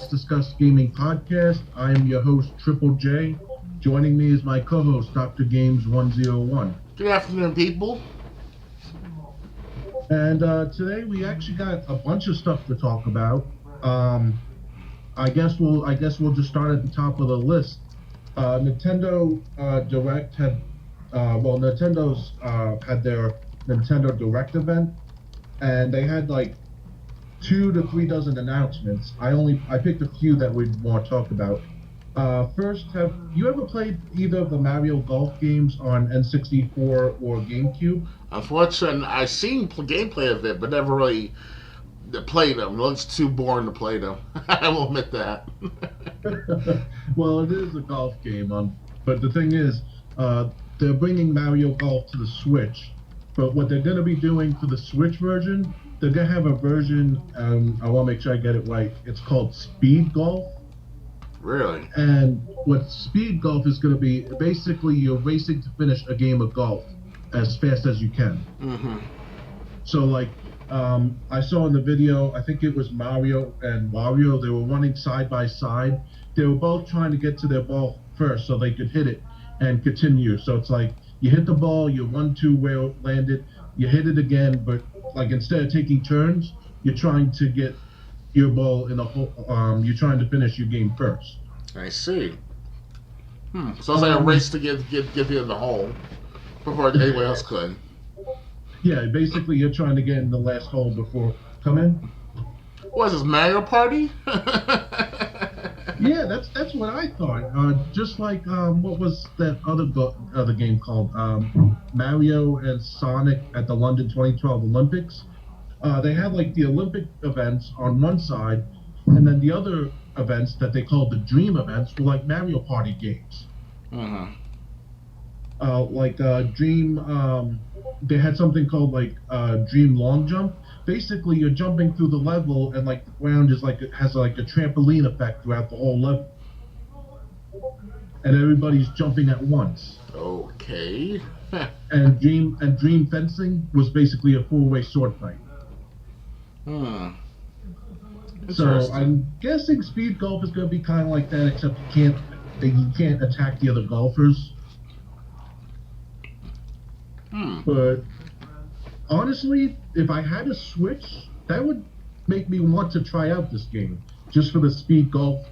Let's Discuss Gaming Podcast. I am your host, Triple J. Joining me is my co-host, Dr. Games 101. Good afternoon, people. And today we actually got a bunch of stuff to talk about. I guess we'll just start at the top of the list. Nintendo Direct Nintendo's had their Nintendo Direct event, and they had like 2 to 3 dozen announcements. I picked a few that we'd want to talk about. First, have you ever played either of the Mario Golf games on N64 or GameCube? Unfortunately, I've seen gameplay of it, but never really played them. It looks too boring to play them. I will admit that. Well, it is a golf game, but the thing is, they're bringing Mario Golf to the Switch. But what they're going to be doing for the Switch version, they're going to have a version, I want to make sure I get it right, it's called Speed Golf. Really? And what Speed Golf is going to be, basically you're racing to finish a game of golf as fast as you can. Mm-hmm. So like, I saw in the video, I think it was Mario and Wario, they were running side by side. They were both trying to get to their ball first so they could hit it and continue. So it's like, you hit the ball, you run to where it landed, you hit it again, but like instead of taking turns, you're trying to get your ball in the hole, you're trying to finish your game first. I see. So it's like a race to get you in the hole before anyone else could. Yeah, basically you're trying to get in the last hole before come in. What is this, Mario Party? Yeah, that's what I thought. Just like what was that other game called? Mario and Sonic at the London 2012 Olympics. They had like the Olympic events on one side, and then the other events that they called the Dream events were like Mario Party games. Mm-hmm. Dream, they had something called like Dream Long Jump. Basically, you're jumping through the level, and like the ground is like it has like a trampoline effect throughout the whole level, and everybody's jumping at once. Okay. And Dream Fencing was basically a 4-way sword fight. So I'm guessing Speed Golf is going to be kind of like that, except you can't attack the other golfers. But honestly, if I had a Switch, that would make me want to try out this game just for the Speed Golf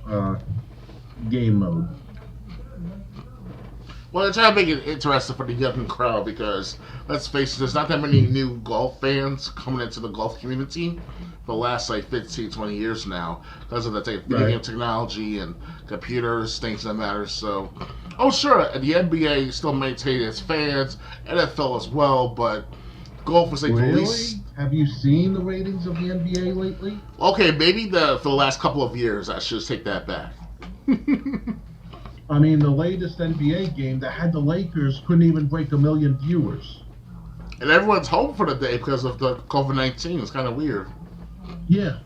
game mode. Well, it's trying to make it interesting for the young crowd because, let's face it, there's not that many new golf fans coming into the golf community for the last, like, 15, 20 years now because of the video game technology and computers, things that matter. So, sure, the NBA still maintains its fans, NFL as well, but golf was like the least. Have you seen the ratings of the NBA lately? Okay, maybe for the last couple of years, I should take that back. I mean, the latest NBA game that had the Lakers couldn't even break 1 million viewers. And everyone's hoping for the day because of the COVID-19. It's kind of weird. Yeah.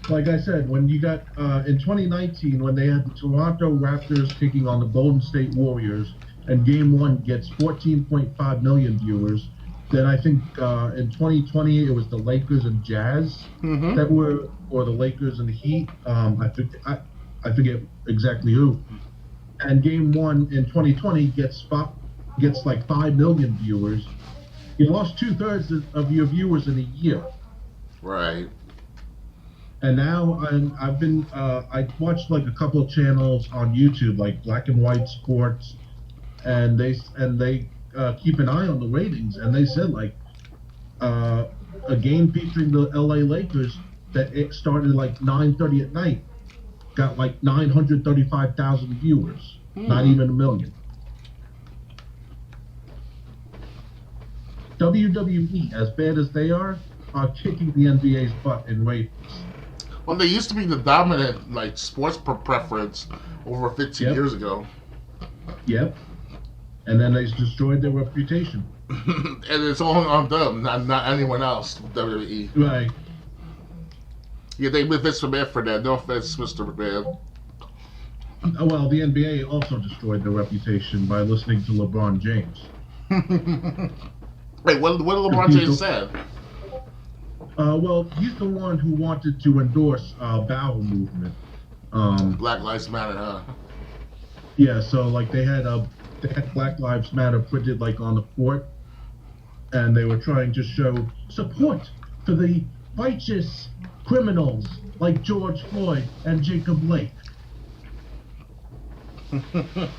Like I said, when you got, in 2019, when they had the Toronto Raptors taking on the Golden State Warriors, and Game 1 gets 14.5 million viewers, then I think in 2020 it was the Lakers and Jazz that were, or the Lakers and the Heat. I forget exactly who. And Game 1 in 2020 gets like 5 million viewers. You lost 2/3 of your viewers in a year. Right. And now I watched like a couple of channels on YouTube, like Black and White Sports, and they keep an eye on the ratings, and they said like a game featuring the LA Lakers that it started like 9:30 at night got like 935,000 viewers, not even 1 million. WWE, as bad as they are kicking the NBA's butt in ratings. Well, they used to be the dominant like sports preference over 15 years ago. Yep. And then they destroyed their reputation. And it's all on them, not anyone else. WWE. Right. Yeah, they with Vince McMahon for that. No offense, Mr. McMahon. Well, the NBA also destroyed their reputation by listening to LeBron James. Wait, what did LeBron James say? Well, he's the one who wanted to endorse bowel movement. Black Lives Matter, huh? Yeah, so like they had Black Lives Matter printed like on the fort, and they were trying to show support for the righteous criminals like George Floyd and Jacob Blake.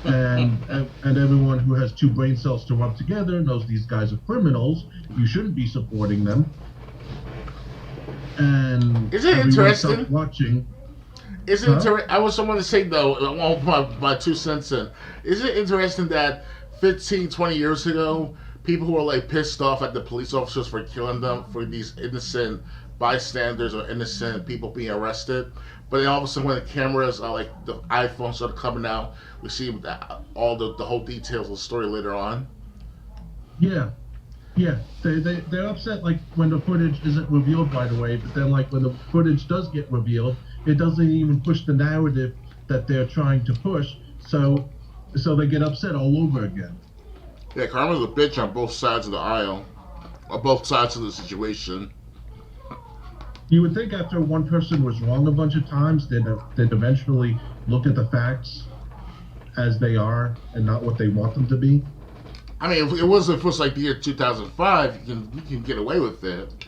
and everyone who has two brain cells to rub together knows these guys are criminals. You shouldn't be supporting them. And is it interesting watching? Is it I was someone to say though, I won't put my 2 cents in. Is it interesting that 15, 20 years ago, people who were like pissed off at the police officers for killing them, for these innocent bystanders or innocent people being arrested, but then all of a sudden when the cameras are like the iPhones started coming out, we see all the whole details of the story later on. Yeah. Yeah, they're upset like when the footage isn't revealed right away, but then like when the footage does get revealed, it doesn't even push the narrative that they're trying to push, so they get upset all over again. Yeah, karma's a bitch on both sides of the aisle, or both sides of the situation. You would think after one person was wrong a bunch of times, they'd eventually look at the facts as they are and not what they want them to be. I mean, if it was like the year 2005, you can get away with it.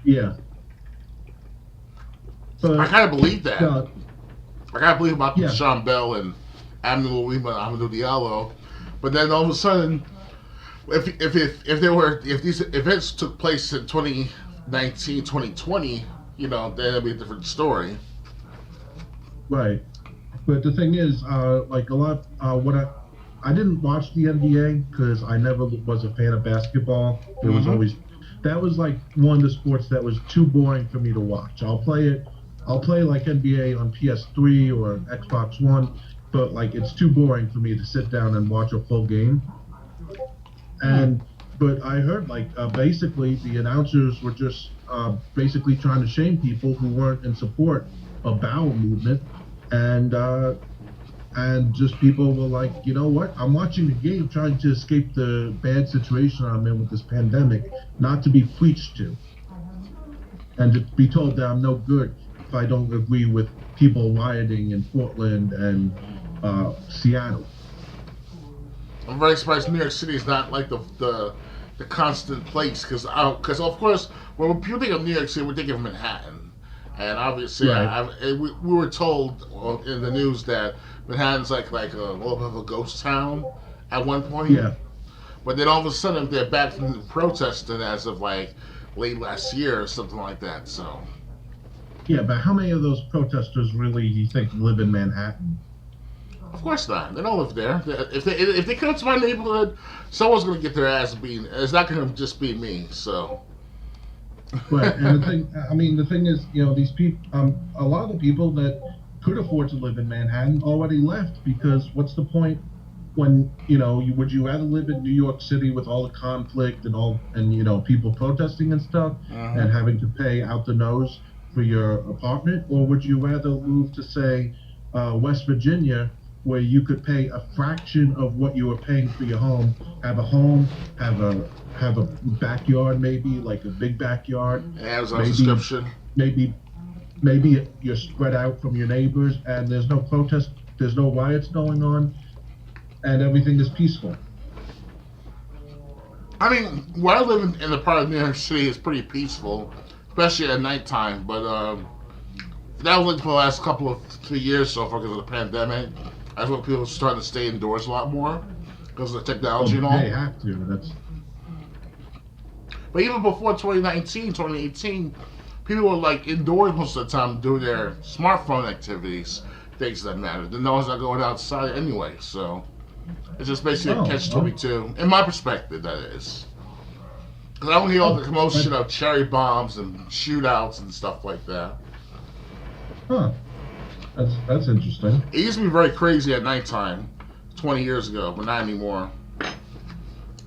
Yeah. But, I kind of believe that. I kind of believe about Sean Bell and Amadou Diallo, but then all of a sudden, if these events took place in 2019, 2020, then it'd be a different story. Right. But the thing is, like a lot, I didn't watch the NBA because I never was a fan of basketball. It was always, that was like one of the sports that was too boring for me to watch. I'll play like NBA on PS3 or Xbox One, but like it's too boring for me to sit down and watch a full game. But I heard like basically the announcers were just basically trying to shame people who weren't in support of bowel movement, and just people were like, you know what? I'm watching the game trying to escape the bad situation I'm in with this pandemic, not to be preached to. And to be told that I'm no good if I don't agree with people rioting in Portland and Seattle. I'm very surprised New York City is not like the constant place, because of course when people think of New York City, we think of Manhattan, and obviously we were told in the news that Manhattan's like a little bit of a ghost town at one point. Yeah. But then all of a sudden they're back from protesting as of like late last year or something like that. So. Yeah, but how many of those protesters really do you think live in Manhattan? Of course not. They don't live there. If they come to my neighborhood, someone's gonna get their ass beaten. It's not gonna just be me. So. Right, and the thing is, these people, a lot of the people that could afford to live in Manhattan already left, because what's the point when, would you rather live in New York City with all the conflict and people protesting and stuff and having to pay out the nose for your apartment, or would you rather move to, say, West Virginia, where you could pay a fraction of what you were paying for your home, have a backyard, maybe like a big backyard, Amazon subscription, maybe you're spread out from your neighbors, and there's no protest, there's no riots going on, and everything is peaceful. I mean, where I live in the part of New York City is pretty peaceful, especially at nighttime. But that was like for the last couple of 3 years so far because of the pandemic. That's when people are starting to stay indoors a lot more because of the technology and all. They have to. But even before 2019, 2018, people were like indoors most of the time doing their smartphone activities, things that matter. Then no one's not going outside anyway, so it's just basically a catch-22, in my perspective, that is. Because I don't hear all the commotion of cherry bombs and shootouts and stuff like that. Huh. That's interesting. It used to be very crazy at nighttime 20 years ago, but not anymore.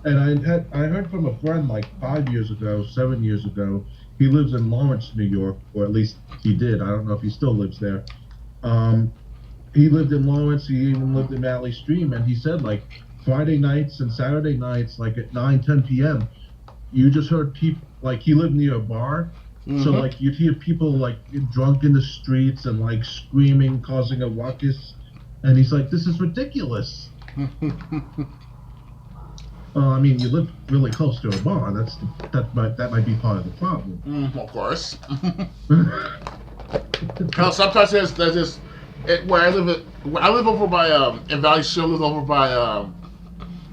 And I heard from a friend like 7 years ago. He lives in Lawrence, New York, or at least he did. I don't know if he still lives there. He lived in Lawrence. He even lived in Valley Stream, and he said like Friday nights and Saturday nights, like at 9, 10 p.m., you just heard people, like he lived near a bar, So like you'd hear people like drunk in the streets and like screaming, causing a ruckus, and he's like, "This is ridiculous." I mean, you live really close to a bar. That might be part of the problem. Of course. Now, sometimes there's this where I live over by in Valley Shore. Live over by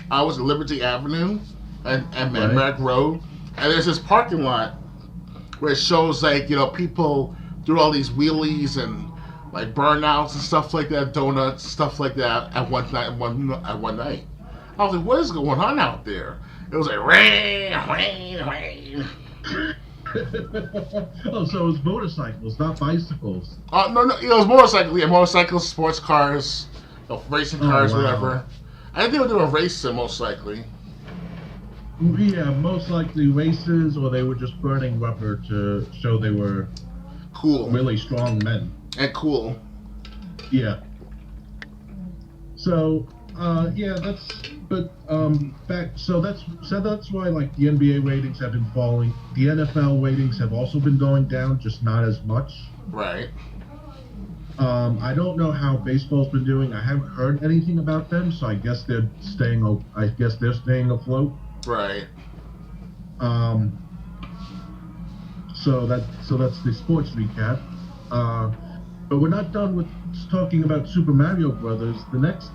I was at Liberty Avenue and Merrick Road, and there's this parking lot where it shows like people do all these wheelies and like burnouts and stuff like that, donuts, stuff like that at one night. I was like, what is going on out there? It was like rain, rain, rain. Oh, so it was motorcycles, not bicycles. No, it was motorcycles. Yeah, motorcycles, sports cars, racing cars, whatever. I think they were doing racing, most likely. Yeah, most likely races, or they were just burning rubber to show they were cool, really strong men. And cool. Yeah. So, that's why like the NBA ratings have been falling. The NFL ratings have also been going down, just not as much. Right. I don't know how baseball's been doing. I haven't heard anything about them, so I guess they're staying afloat. Right. So that's the sports recap. But we're not done with talking about Super Mario Brothers. The next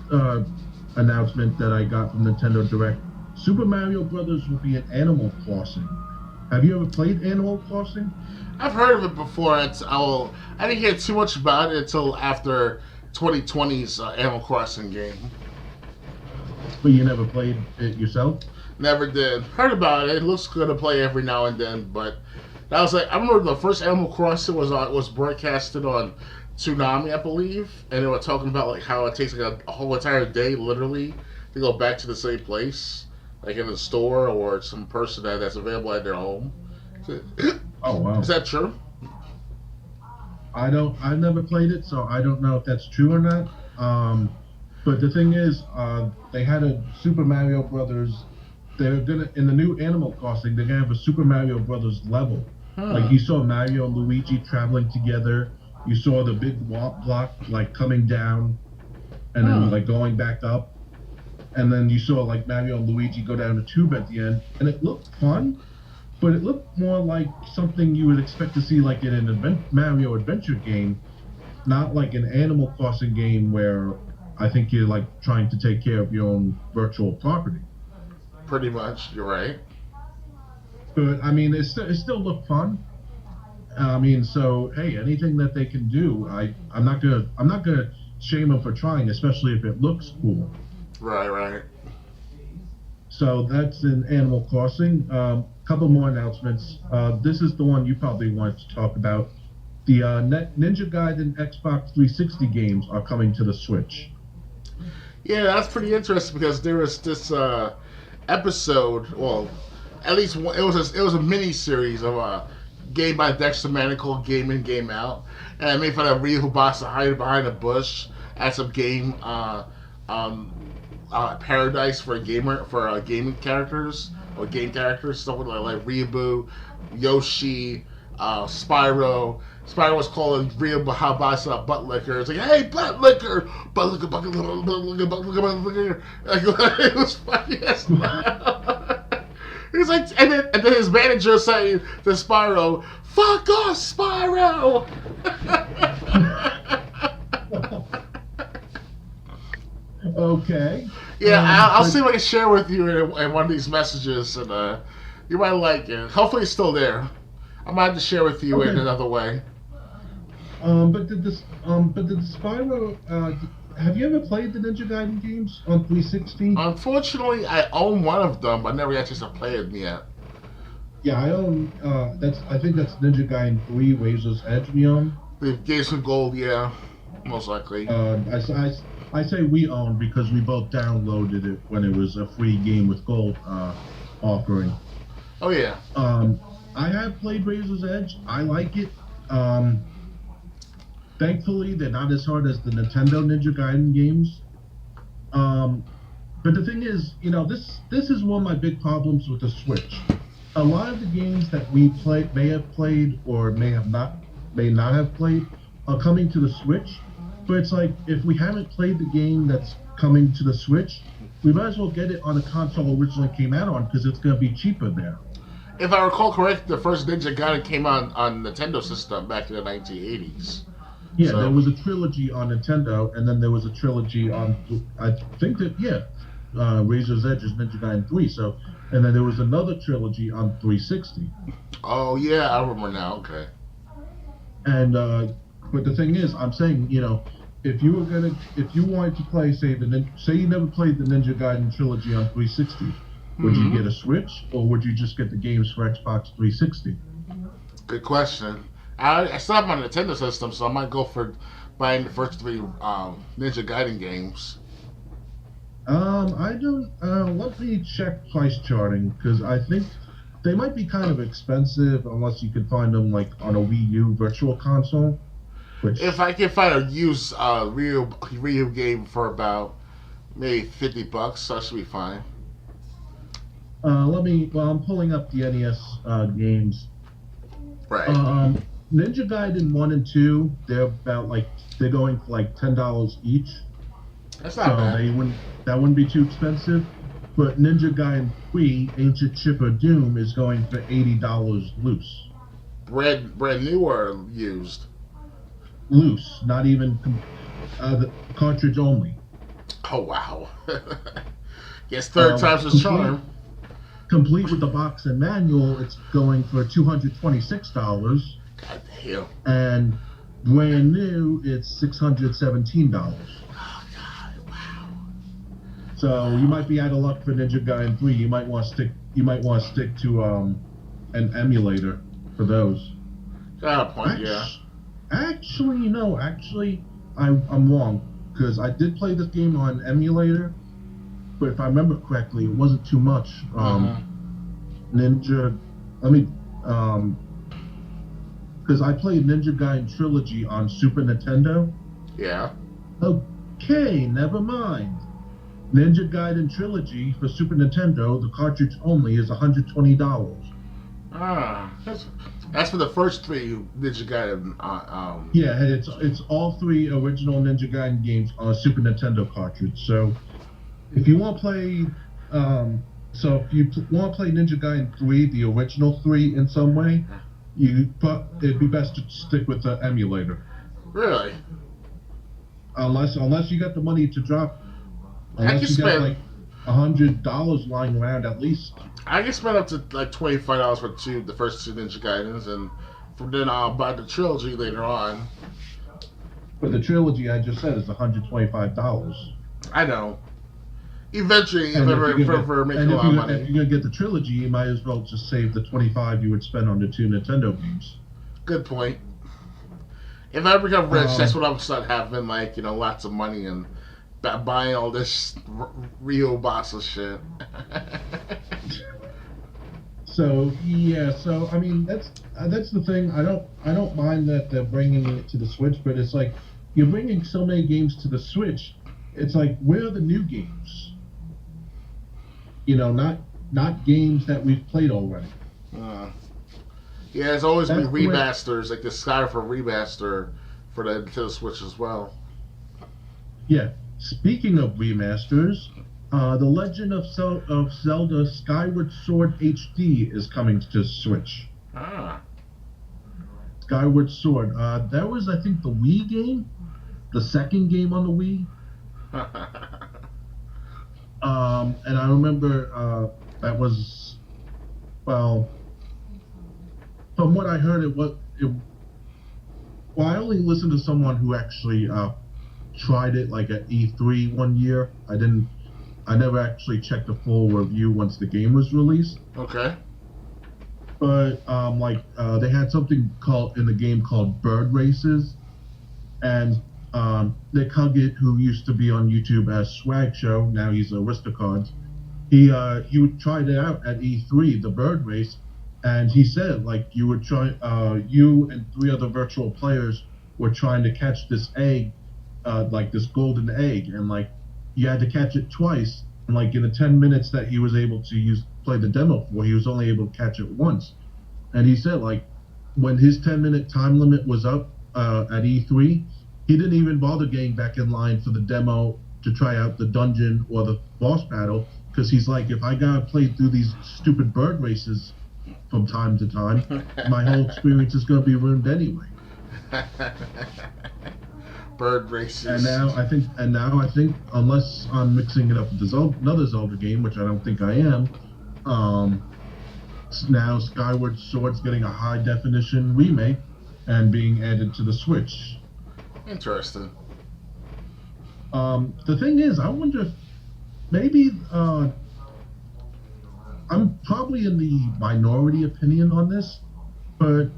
announcement that I got from Nintendo Direct: Super Mario Brothers will be an Animal Crossing. Have you ever played Animal Crossing? I've heard of it before. I didn't hear too much about it until after 2020's Animal Crossing game. But you never played it yourself? Never did. Heard about it. It looks good to play every now and then, but that was like, I remember the first Animal Crossing was broadcasted on Tsunami, I believe, and they were talking about like how it takes like a whole entire day, literally, to go back to the same place, like in a store or some person that's available at their home. Oh wow! Is that true? I've never played it, so I don't know if that's true or not. But the thing is, they had a Super Mario Brothers. They're gonna, in the new Animal Crossing, they're gonna have a Super Mario Brothers level. Like you saw Mario and Luigi traveling together. You saw the big block like coming down, and then like going back up, and then you saw like Mario and Luigi go down a tube at the end, and it looked fun, but it looked more like something you would expect to see like in an Mario adventure game, not like an Animal Crossing game where I think you're like trying to take care of your own virtual property. Pretty much, you're right. But I mean, it still looked fun. I mean, so hey, anything that they can do, I'm not gonna shame them for trying, especially if it looks cool. Right. So that's in Animal Crossing. Couple more announcements. This is the one you probably want to talk about. The Ninja Gaiden Xbox 360 games are coming to the Switch. Yeah, that's pretty interesting because there was this episode. Well, at least one, it was a mini series of game by Dexter Manical, Game In, Game Out, and I made fun of Ryu Hubasa hiding behind a bush at some game paradise for gaming characters or game characters, stuff like Ryu, Yoshi, Spyro. Spyro was calling Ryu Hubasa butt licker. It's like, hey, butt licker, butt licker, butt licker, butt licker, butt licker, butt licker. Like, it was funny as hell. He's like, and then his manager saying to Spyro, "Fuck off, Spyro." Okay. Yeah, I'll see if I can share with you in one of these messages, and you might like it. Hopefully, it's still there. I might have to share with you in another way. But did the Spyro? Have you ever played the Ninja Gaiden games on 360? Unfortunately, I own one of them, but never actually played them yet. Yeah, I own. I think that's Ninja Gaiden 3: Razor's Edge we own. The games of gold, yeah, most likely. I say we own because we both downloaded it when it was a free game with gold offering. Oh yeah. I have played Razor's Edge. I like it. Thankfully, they're not as hard as the Nintendo Ninja Gaiden games. But the thing is, this is one of my big problems with the Switch. a lot of the games that we may have played, or may not have played, are coming to the Switch. But it's like if we haven't played the game that's coming to the Switch, we might as well get it on the console originally came out on because it's going to be cheaper there. If I recall correct, the first Ninja Gaiden came on Nintendo system back in the 1980s. Yeah, so there was a trilogy on Nintendo, and then there was a trilogy on, I think that, Razor's Edge is Ninja Gaiden 3, so, and then there was another trilogy on 360. Oh, yeah, I remember now, okay. And, but the thing is, I'm saying, if you wanted to play, say you never played the Ninja Gaiden trilogy on 360, would you get a Switch, or would you just get the games for Xbox 360? Good question. I still have my Nintendo system, so I might go for buying the first 3 Ninja Gaiden games. I don't. Let me check price charting because I think they might be kind of expensive unless you could find them like on a Wii U Virtual Console. If I can find a used Ryu game for about maybe $50, that should be fine. I'm pulling up the NES games. Right. Ninja Gaiden 1 and 2, they're going for like $10 each. That's not bad. That wouldn't be too expensive. But Ninja Gaiden 3, Ancient Chipper Doom is going for $80 loose. Brand new or used? Loose, not even the cartridge only. Oh wow! Yes, third time's the charm. Complete with the box and manual, it's going for $226. God damn! And brand new, it's $617. Oh God! Wow! So you might be out of luck for Ninja Gaiden 3. You might want to stick to an emulator for those. Got a point, yeah. Actually, I'm wrong because I did play this game on emulator, but if I remember correctly, it wasn't too much. Because I played Ninja Gaiden Trilogy on Super Nintendo. Yeah. Okay, never mind. Ninja Gaiden Trilogy for Super Nintendo, the cartridge only, is $120. That's for the first 3 Ninja Gaiden. Yeah, it's all 3 original Ninja Gaiden games on a Super Nintendo cartridge. So, if you want to play, Ninja Gaiden 3, the original 3, in some way, it'd be best to stick with the emulator. Really? Unless you got the money to drop. Unless you got like $100 lying around at least. I can spend up to like $25 for the first 2 Ninja Gaidens, and from then I'll buy the trilogy later on. But the trilogy I just said is $125. I know. Eventually, if ever make a lot of money. If you're gonna get the trilogy, you might as well just save the $25 you would spend on the 2 Nintendo games. Good point. If I become rich, that's when I'll start having lots of money and buying all this real boss of shit. So I mean that's the thing. I don't mind that they're bringing it to the Switch, but it's like you're bringing so many games to the Switch. It's like, where are the new games? Not games that we've played already. Yeah, there's always been remasters, like the Skyrim remaster for the Nintendo Switch as well. Yeah. Speaking of remasters, The Legend of Zelda Skyward Sword HD is coming to Switch. Skyward Sword. That was, I think, the Wii game, the second game on the Wii. And I remember that was, well, from what I heard, I only listened to someone who actually tried it like at E3 one year. I never actually checked the full review once the game was released. Okay. But they had something in the game called Bird Races, and Nick Huggett, who used to be on YouTube as Swag Show, now he's Aristocard, he tried it out at E3, the Bird Race, and he said you and 3 other virtual players were trying to catch this egg, this golden egg, and you had to catch it twice, and in the 10 minutes that he was able to use play the demo for, he was only able to catch it once. And he said, like, when his 10-minute time limit was up at E3, he didn't even bother getting back in line for the demo to try out the dungeon or the boss battle, because he's like, if I gotta play through these stupid bird races from time to time, my whole experience is gonna be ruined anyway. Bird races. And now I think, unless I'm mixing it up with another Zelda game, which I don't think I am, now Skyward Sword's getting a high definition remake and being added to the Switch. Interesting. The thing is, I wonder if maybe I'm probably in the minority opinion on this, but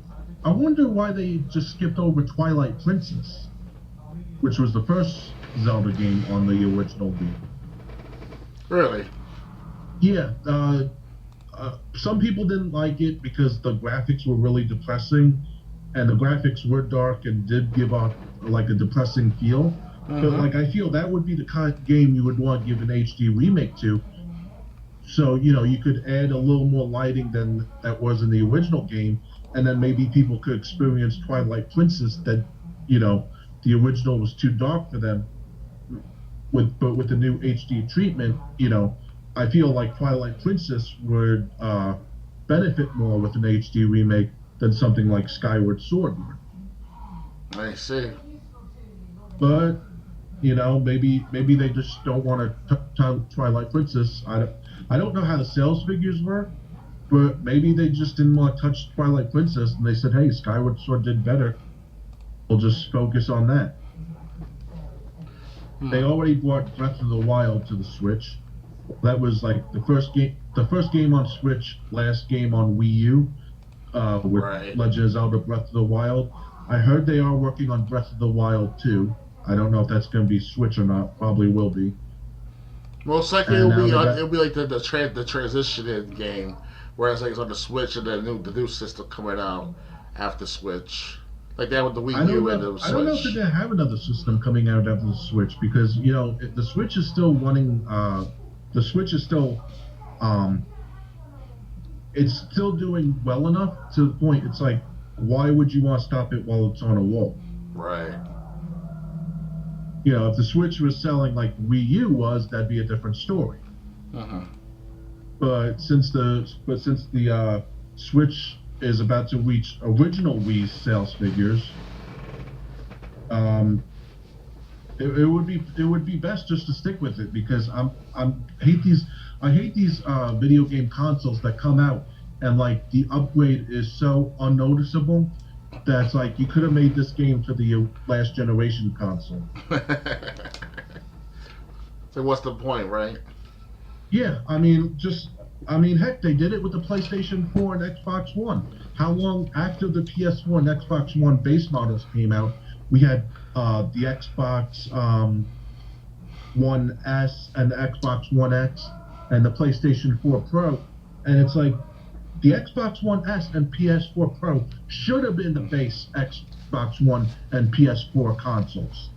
I wonder why they just skipped over Twilight Princess, which was the first Zelda game on the original Wii. Really? Yeah. Some people didn't like it because the graphics were really depressing, and the graphics were dark and did give off like a depressing feel. But like, I feel that would be the kind of game you would want to give an HD remake to. So, you know, you could add a little more lighting than that was in the original game, and then maybe people could experience Twilight Princess that, you know, the original was too dark for them. But with the new HD treatment, you know, I feel like Twilight Princess would benefit more with an HD remake than something like Skyward Sword would. I see. But, you know, maybe they just don't want to Twilight Princess. I don't know how the sales figures were, but maybe they just didn't want to touch Twilight Princess, and they said, hey, Skyward Sword did better. We'll just focus on that. They already brought Breath of the Wild to the Switch. That was like the first game on Switch, last game on Wii U, with Legend of Zelda Breath of the Wild. I heard they are working on Breath of the Wild 2. I don't know if that's going to be Switch or not. Probably will be. Most likely it'll be like the transition game, whereas like it's on the Switch and the new system coming out after Switch, like that with the Wii U and the Switch. I don't know if they're gonna have another system coming out after the Switch, because you know the Switch is still running. The Switch is still, it's still doing well enough to the point it's like, why would you want to stop it while it's on a wall? Right. You know, if the Switch was selling like Wii U was, that'd be a different story. But since the Switch is about to reach original Wii sales figures, it would be best just to stick with it, because I hate these video game consoles that come out and like the upgrade is so unnoticeable. That's like, you could have made this game for the last generation console. So what's the point, right? Yeah, I mean, heck, they did it with the PlayStation 4 and Xbox One. How long after the PS4 and Xbox One base models came out, we had the Xbox One S and the Xbox One X and the PlayStation 4 Pro, and it's like, the Xbox One S and PS4 Pro should have been the base Xbox One and PS4 consoles.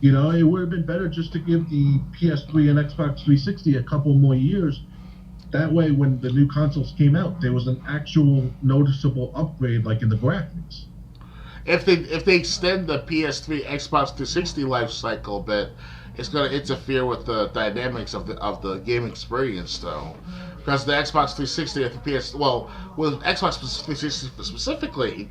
You know, it would have been better just to give the PS3 and Xbox 360 a couple more years. That way, when the new consoles came out, there was an actual noticeable upgrade, like in the graphics. If they extend the PS3 Xbox 360 life cycle a bit, it's going to interfere with the dynamics of the game experience, though. Because the Xbox 360 and the with Xbox 360 specifically,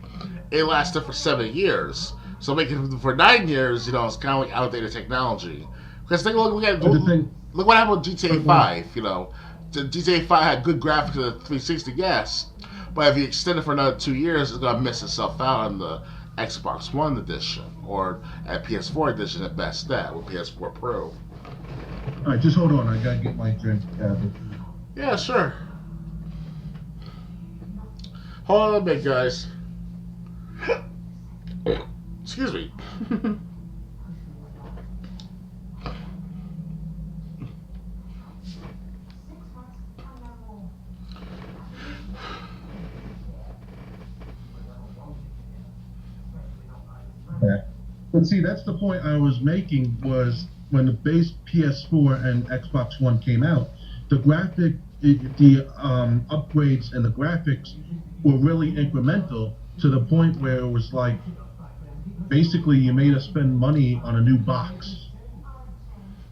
it lasted for 7 years. So making it for 9 years, you know, it's kind of like outdated technology. Because look what happened with GTA 5. You know, GTA 5 had good graphics in the 360, yes, but if you extend it for another 2 years, it's going to miss itself out on the Xbox One edition, or at PS4 edition at best, that with PS4 Pro. All right, just hold on. I gotta get my drink. Yeah, sure. Hold on a bit, guys. Excuse me. But see, that's the point I was making, was when the base PS4 and Xbox One came out, the upgrades and the graphics were really incremental to the point where it was like basically you made us spend money on a new box.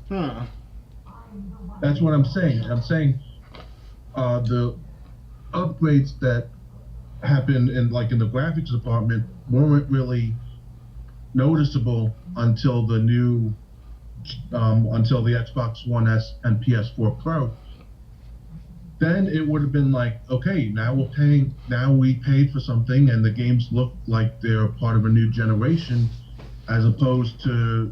That's what I'm saying. I'm saying the upgrades that happened in the graphics department weren't really noticeable until the Xbox One S and PS4 Pro. Then it would have been like, okay, now we paid for something and the games look like they're part of a new generation, as opposed to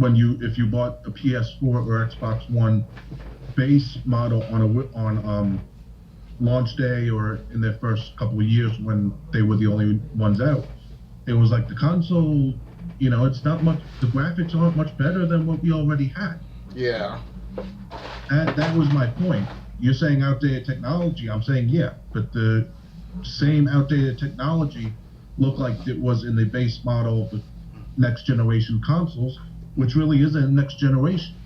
if you bought a PS4 or Xbox One base model on launch day or in their first couple of years when they were the only ones out. It was like the console, it's not much, the graphics aren't much better than what we already had. Yeah. And that was my point. You're saying outdated technology. I'm saying, yeah, but the same outdated technology looked like it was in the base model of the next generation consoles, which really isn't next generation.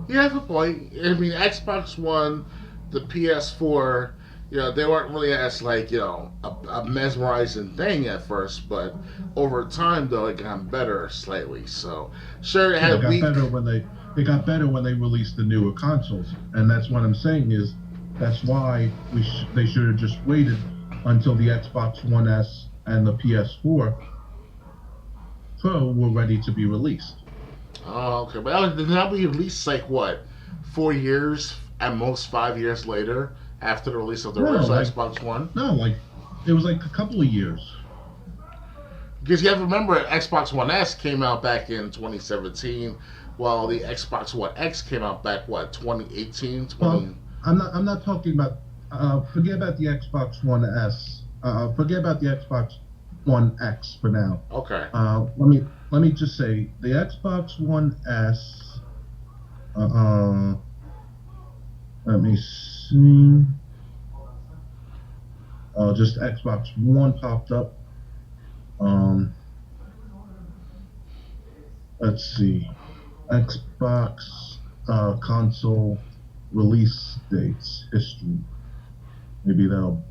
You have a point. I mean, Xbox One, the PS4, they weren't really as a mesmerizing thing at first, but over time though it got better slightly. So sure, it got better when they released the newer consoles, and that's what I'm saying is that's why they should have just waited until the Xbox One S and the PS4 Pro were ready to be released. Oh, okay, but that'll be released 4 years at most, 5 years later after the release of the original Xbox One. No, it was a couple of years. Because you have to remember, Xbox One S came out back in 2017, while the Xbox One X came out back 2018. Well, I'm not talking about. Forget about the Xbox One S. Forget about the Xbox One X for now. Okay. Let me just say the Xbox One S. Let me see. Just Xbox One popped up. Let's see. Xbox console release dates history. Maybe that'll.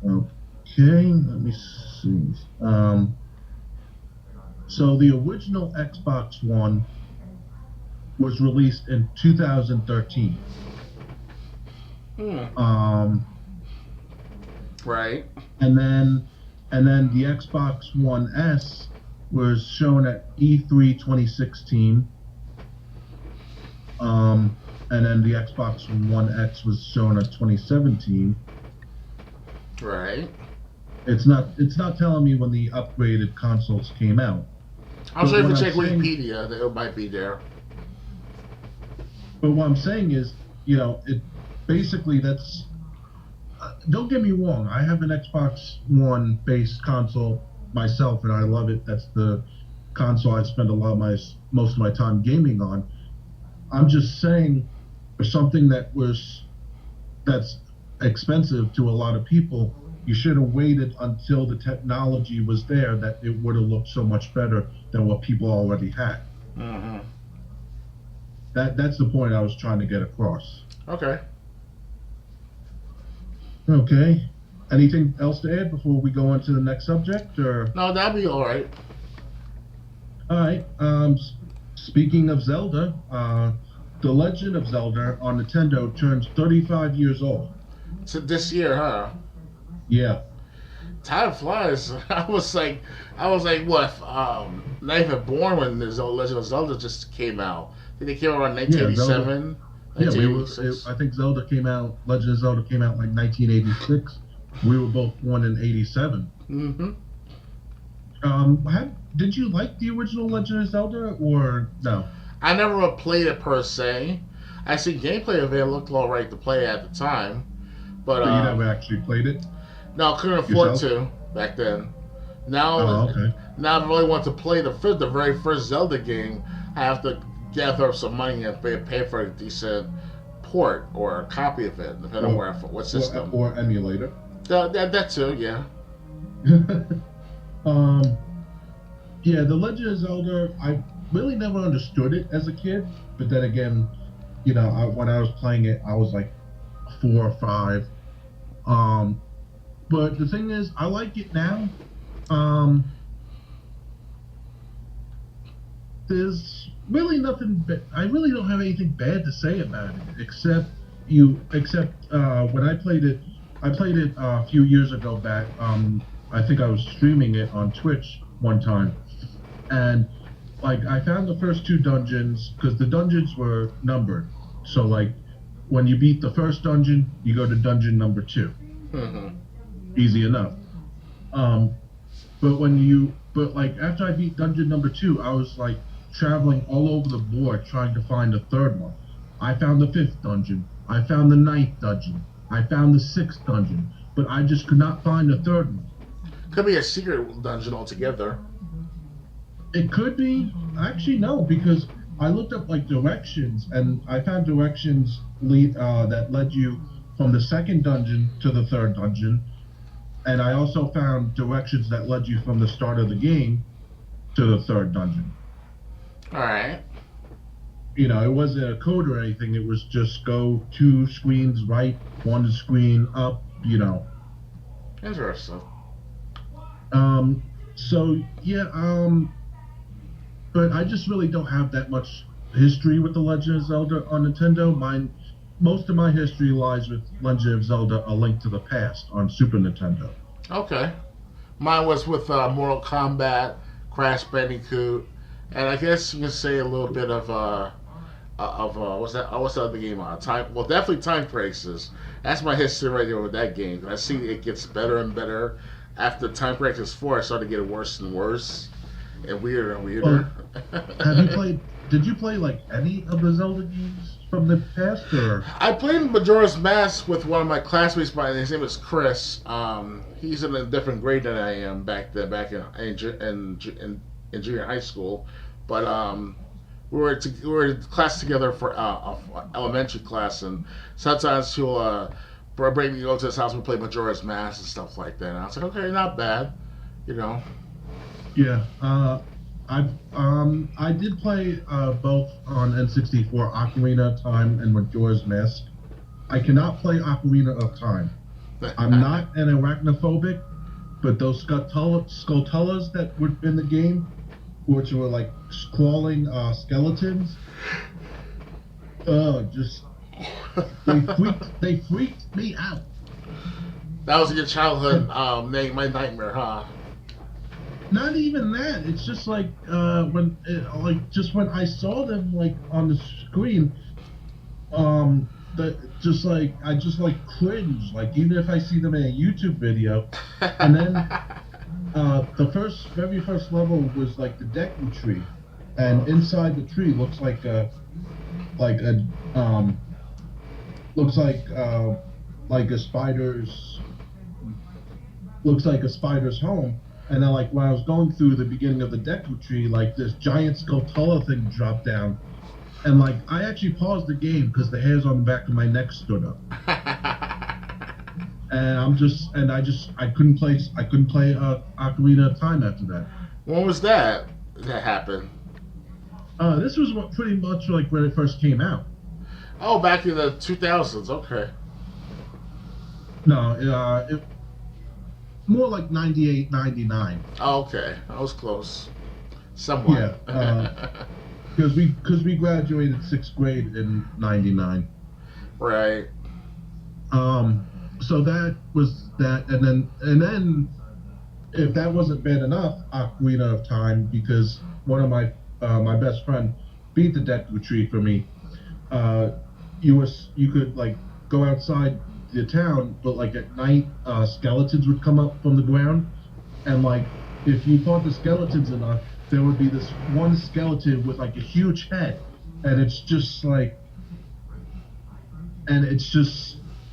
Okay, let me see. So the original Xbox One was released in 2013. Right. And then the Xbox One S was shown at E3 2016. And then the Xbox One X was shown at 2017. Right. It's not telling me when the upgraded consoles came out. I'm sure if you check Wikipedia, it might be there. But what I'm saying is, it basically that's. Don't get me wrong. I have an Xbox One based console myself, and I love it. That's the console I spend most of my time gaming on. I'm just saying, for something that's expensive to a lot of people, you should have waited until the technology was there that it would have looked so much better than what people already had. Mm-hmm. That's the point I was trying to get across. Okay. Okay. Anything else to add before we go on to the next subject? Or No, that'd be all right. All right. Speaking of Zelda, The Legend of Zelda on Nintendo turns 35 years old. So this year, huh? Yeah. Time flies. I was like, what? Not even born when the Legend of Zelda just came out. I think it came out around 1987. I think Legend of Zelda came out like 1986. We were both born in 87. Mm-hmm. Did you like the original Legend of Zelda or no? I never played it per se. I see gameplay of it looked all right to play at the time, but you never actually played it? No, couldn't afford to back then. Now, now I really want to play the very first Zelda game. I have to gather up some money and pay for a decent port or a copy of it, depending on what system. Or emulator. That too, yeah. um, yeah, The Legend of Zelda. I really never understood it as a kid, but then again, when I was playing it, I was like 4 or 5. Um, but the thing is, I like it now. Um, there's really nothing. I really don't have anything bad to say about it, except when I played it. I played it a few years ago back. I think I was streaming it on Twitch one time, and like I found the first 2 dungeons because the dungeons were numbered. So like when you beat the first dungeon, you go to dungeon number 2. Mm-hmm. Easy enough. Um, but like after I beat dungeon number 2, I was like traveling all over the board trying to find a third one. I found the 5th dungeon. I found the 9th dungeon. I found the 6th dungeon, but I just could not find a third one. Could be a secret dungeon altogether. It could be. Actually, no, because I looked up like directions, and I found directions that led you from the 2nd dungeon to the 3rd dungeon, and I also found directions that led you from the start of the game to the 3rd dungeon. All right. It wasn't a code or anything. It was just go 2 screens right, 1 screen up. Interesting. So yeah. But I just really don't have that much history with The Legend of Zelda on Nintendo. Most of my history lies with Legend of Zelda: A Link to the Past on Super Nintendo. Okay. Mine was with Mortal Kombat, Crash Bandicoot, and I guess you can say a little bit of what's that? What's the other game? Time. Well, definitely Time Crisis. That's my history right there with that game. I see it gets better and better. After Time Crisis 4, I started getting worse and worse, and weirder and weirder. Did you play like any of the Zelda games from the past, or? I played Majora's Mask with one of my classmates. His name is Chris. He's in a different grade than I am back in junior high school, but we were in class together for elementary class, and sometimes he'll bring me to go to his house and play Majora's Mask and stuff like that. And I was like, okay, not bad, Yeah. I did play both on N64, Ocarina of Time and Majora's Mask. I cannot play Ocarina of Time. I'm not an arachnophobic, but those Skulltulas that were in the game, which were like crawling skeletons, they freaked me out. That was your childhood my nightmare, huh? Not even that. It's just like when I saw them like on the screen, I just cringe. Like even if I see them in a YouTube video, and then the very first level was like the Deku tree, and inside the tree looks like a spider's home. And then, like, when I was going through the beginning of the Deku tree, like, this giant Skulltula thing dropped down. And, like, I actually paused the game because the hairs on the back of my neck stood up. And I couldn't play Ocarina of Time after that. When was that happened? This was pretty much, like, when it first came out. Oh, back in the 2000s, okay. No, more like 98, 99. Oh, okay. I was close. Somewhat. Yeah. Because we graduated 6th grade in 99. Right. So that was that, and then if that wasn't bad enough, Ocarina of Time, because one of my best friend beat the Deku tree for me. You could like go outside the town, but like at night, skeletons would come up from the ground, and like if you fought the skeletons enough, there would be this one skeleton with like a huge head, and it's just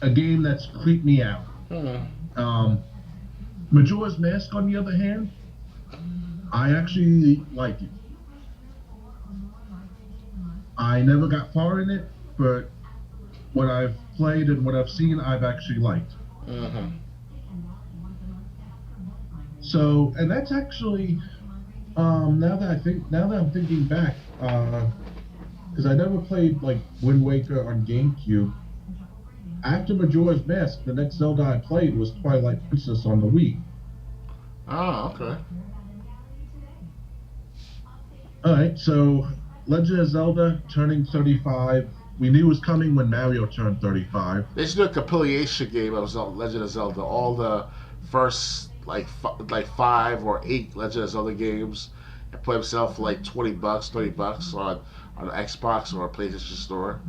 a game that's creeped me out. Majora's Mask, on the other hand, I actually like it. I never got far in it, but what I've played and what I've seen, I've actually liked. So, and that's actually now that I'm thinking back, because I never played like Wind Waker on GameCube. After Majora's Mask, the next Zelda I played was Twilight Princess on the Wii. Oh, okay. Alright, so Legend of Zelda turning 35. We knew it was coming when Mario turned 35. They should do a compilation game of Legend of Zelda. All the first like 5 or 8 Legend of Zelda games, and play himself for like $20, $30 on an Xbox or a PlayStation Store.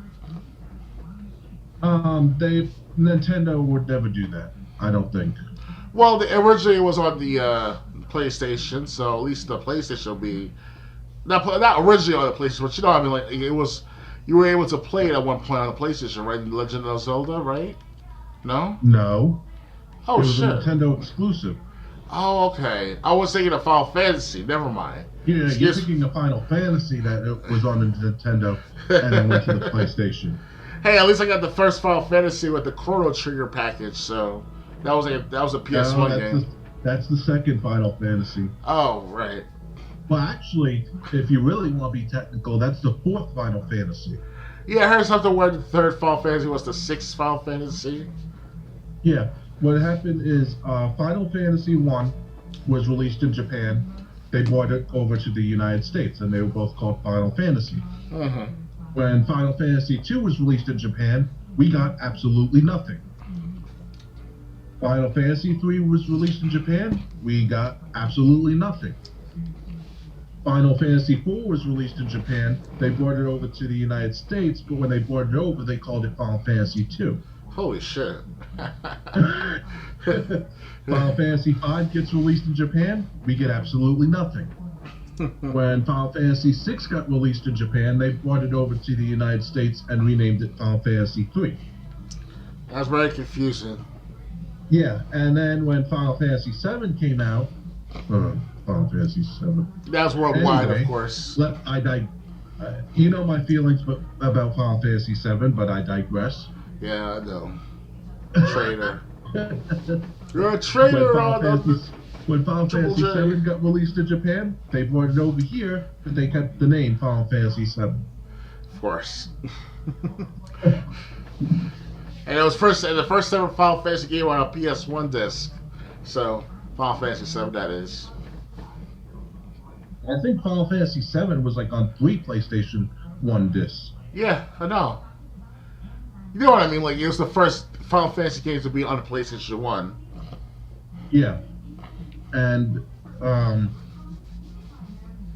Nintendo would never do that. I don't think. Well, originally it was on the PlayStation, so at least the PlayStation will be not originally on the PlayStation, but you know what I mean. Like it was, you were able to play it at one point on the PlayStation, right? Legend of Zelda, right? No. No. Oh, it was shit. a Nintendo exclusive. Oh, okay. I was thinking of Final Fantasy. Never mind. Yeah, you're thinking of Final Fantasy that it was on the Nintendo and then went to the PlayStation. Hey, at least I got the first Final Fantasy with the Chrono Trigger package, so that was a PS1 game. That's the second Final Fantasy. Oh, right. Well, actually, if you really want to be technical, that's the fourth Final Fantasy. Yeah, I heard something where the third Final Fantasy was the sixth Final Fantasy. Yeah, what happened is Final Fantasy 1 was released in Japan. They brought it over to the United States, and they were both called Final Fantasy. Mm-hmm. When Final Fantasy 2 was released in Japan, we got absolutely nothing. Final Fantasy 3 was released in Japan, we got absolutely nothing. Final Fantasy 4 was released in Japan, they brought it over to the United States, but when they brought it over, they called it Final Fantasy 2. Holy shit. Final Fantasy 5 gets released in Japan, we get absolutely nothing. When Final Fantasy 6 got released in Japan, they brought it over to the United States and renamed it Final Fantasy 3. That's very confusing. Yeah, and then when Final Fantasy 7 came out, Final Fantasy 7. That was worldwide, anyway, of course. You know my feelings about Final Fantasy 7, but I digress. Yeah, I know. Traitor. You're a traitor, When Final Fantasy 7 got released in Japan, they brought it over here, but they kept the name Final Fantasy 7. Of course. And it was the first ever Final Fantasy game on a PS1 disc. So, Final Fantasy 7, that is. I think Final Fantasy 7 was like on 3 PlayStation 1 discs. Yeah, I know. You know what I mean? Like, it was the first Final Fantasy game to be on the PlayStation 1. Yeah. And,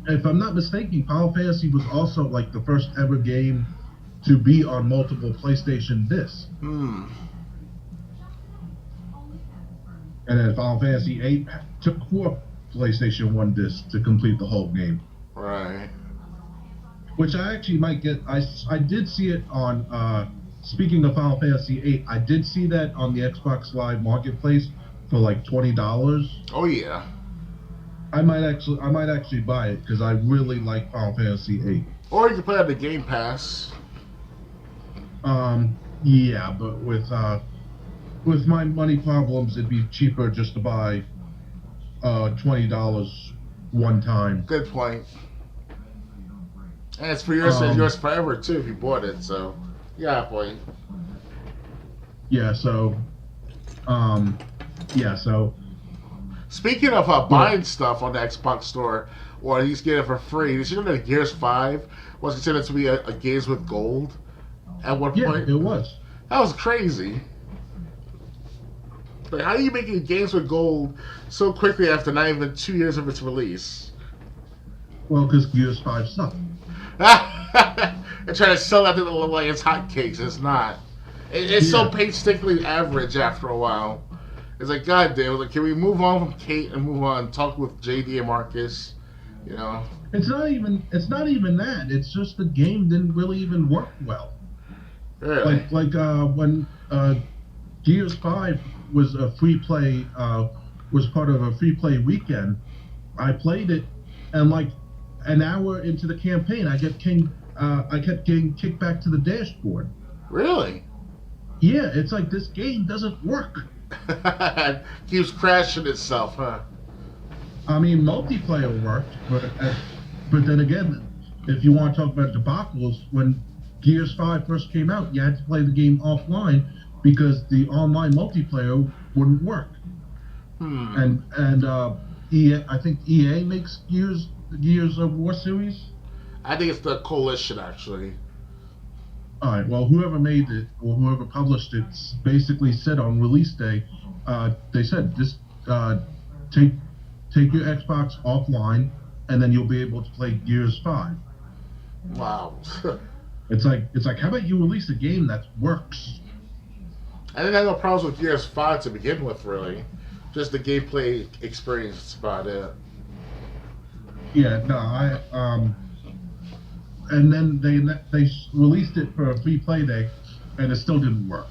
if I'm not mistaken, Final Fantasy was also like the first ever game to be on multiple PlayStation discs. Hmm. And then Final Fantasy VIII took 4 PlayStation 1 discs to complete the whole game. Right. Which I actually might get. I did see it on, speaking of Final Fantasy VIII, I did see that on the Xbox Live Marketplace for like $20. Oh, yeah. I might actually buy it because I really like Final Fantasy VIII. Or you can play on the Game Pass. Yeah, but with my money problems, it'd be cheaper just to buy $20 one time. Good point. And it's for yours, it's yours forever too if you bought it. So, yeah, point. Yeah. So. Yeah. So. Speaking of buying stuff on the Xbox Store, or at least get it for free, did you know that Gears 5 was considered to be a Games with Gold at one point? Yeah, it was. That was crazy. Like, how are you making Games with Gold so quickly after not even 2 years of its release? Well, because Gears 5 sucked. And trying to sell that to the like it's hotcakes. It's not. It's so painstakingly average after a while. It's like, God damn, like, can we move on from Kate and move on and talk with JD and Marcus? You know? It's not even that. It's just the game didn't really even work well. Really? Like when Gears 5 was a free play, was part of a free play weekend, I played it, and like an hour into the campaign, I kept getting kicked back to the dashboard. Really? Yeah, it's like this game doesn't work. Keeps crashing itself, huh? I mean, multiplayer worked, but then again, if you want to talk about debacles, when Gears 5 first came out, you had to play the game offline because the online multiplayer wouldn't work. And EA, I think EA makes Gears of War series. I think it's the Coalition, actually. All right. Well, whoever made it or whoever published it basically said on release day, they said just take your Xbox offline, and then you'll be able to play Gears 5. Wow. It's like how about you release a game that works? I didn't have no problems with Gears 5 to begin with, really. Just the gameplay experience is about it. Yeah, no, and then they released it for a free play day, and it still didn't work.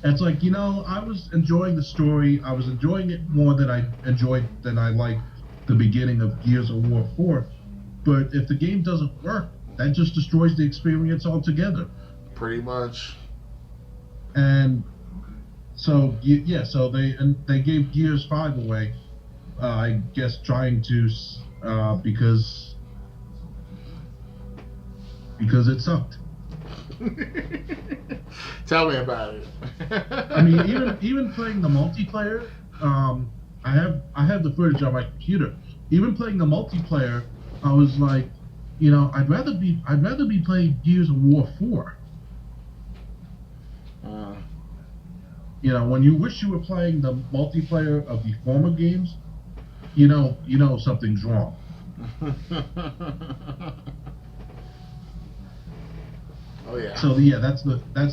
It's like, I was enjoying the story. I was enjoying it more than I liked the beginning of Gears of War 4. But if the game doesn't work, that just destroys the experience altogether. Pretty much. And so so they gave Gears 5 away. I guess trying to because it sucked. Tell me about it. I mean, even playing the multiplayer, I have the footage on my computer. Even playing the multiplayer, I was like, I'd rather be playing Gears of War 4. When you wish you were playing the multiplayer of the former games, something's wrong. Oh yeah. So that's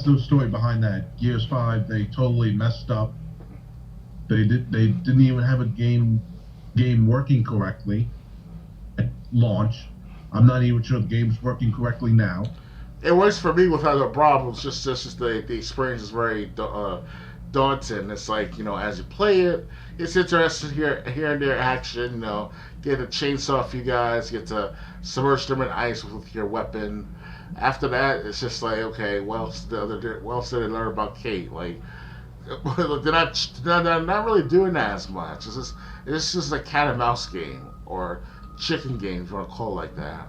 the story behind that. Gears 5, they totally messed up. They didn't even have a game working correctly at launch. I'm not even sure the game's working correctly now. It works for me without the problems. Just the experience is very daunting. It's like, as you play it, it's interesting here and there action. Get to chainsaw off you guys, get to submerge them in ice with your weapon. After that, it's just like, okay, what else did I learn about Kate? Like, they're not really doing that as much. It's just a cat and mouse game or chicken game, if you want to call it like that.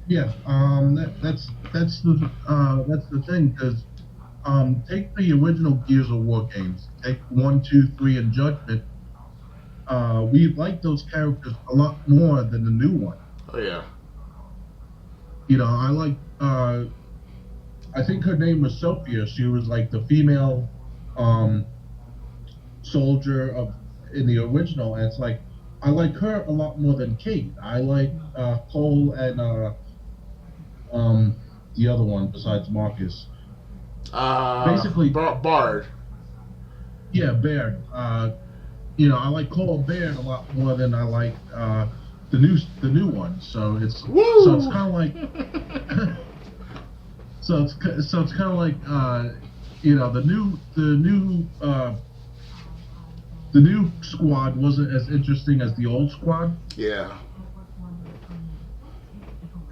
Yeah, that's the thing, because take the original Gears of War games, take 1, 2, 3, and Judgment. We like those characters a lot more than the new one. Oh yeah. I like. I think her name was Sophia. She was like the female soldier in the original, and it's like I like her a lot more than Kate. I like Cole and the other one besides Marcus. Basically, Bard. Yeah, Baird. I like Cole and Baird a lot more than I like the new one. So it's kind of like so it's kind of like the new squad wasn't as interesting as the old squad. Yeah.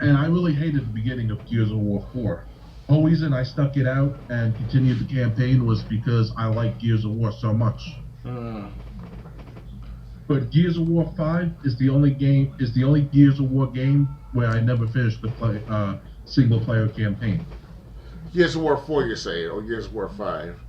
And I really hated the beginning of Gears of War 4. The whole reason I stuck it out and continued the campaign was because I like Gears of War so much. But Gears of War 5 is the only Gears of War game where I never finished the single player campaign. Gears of War 4, you're saying, or Gears of War 5?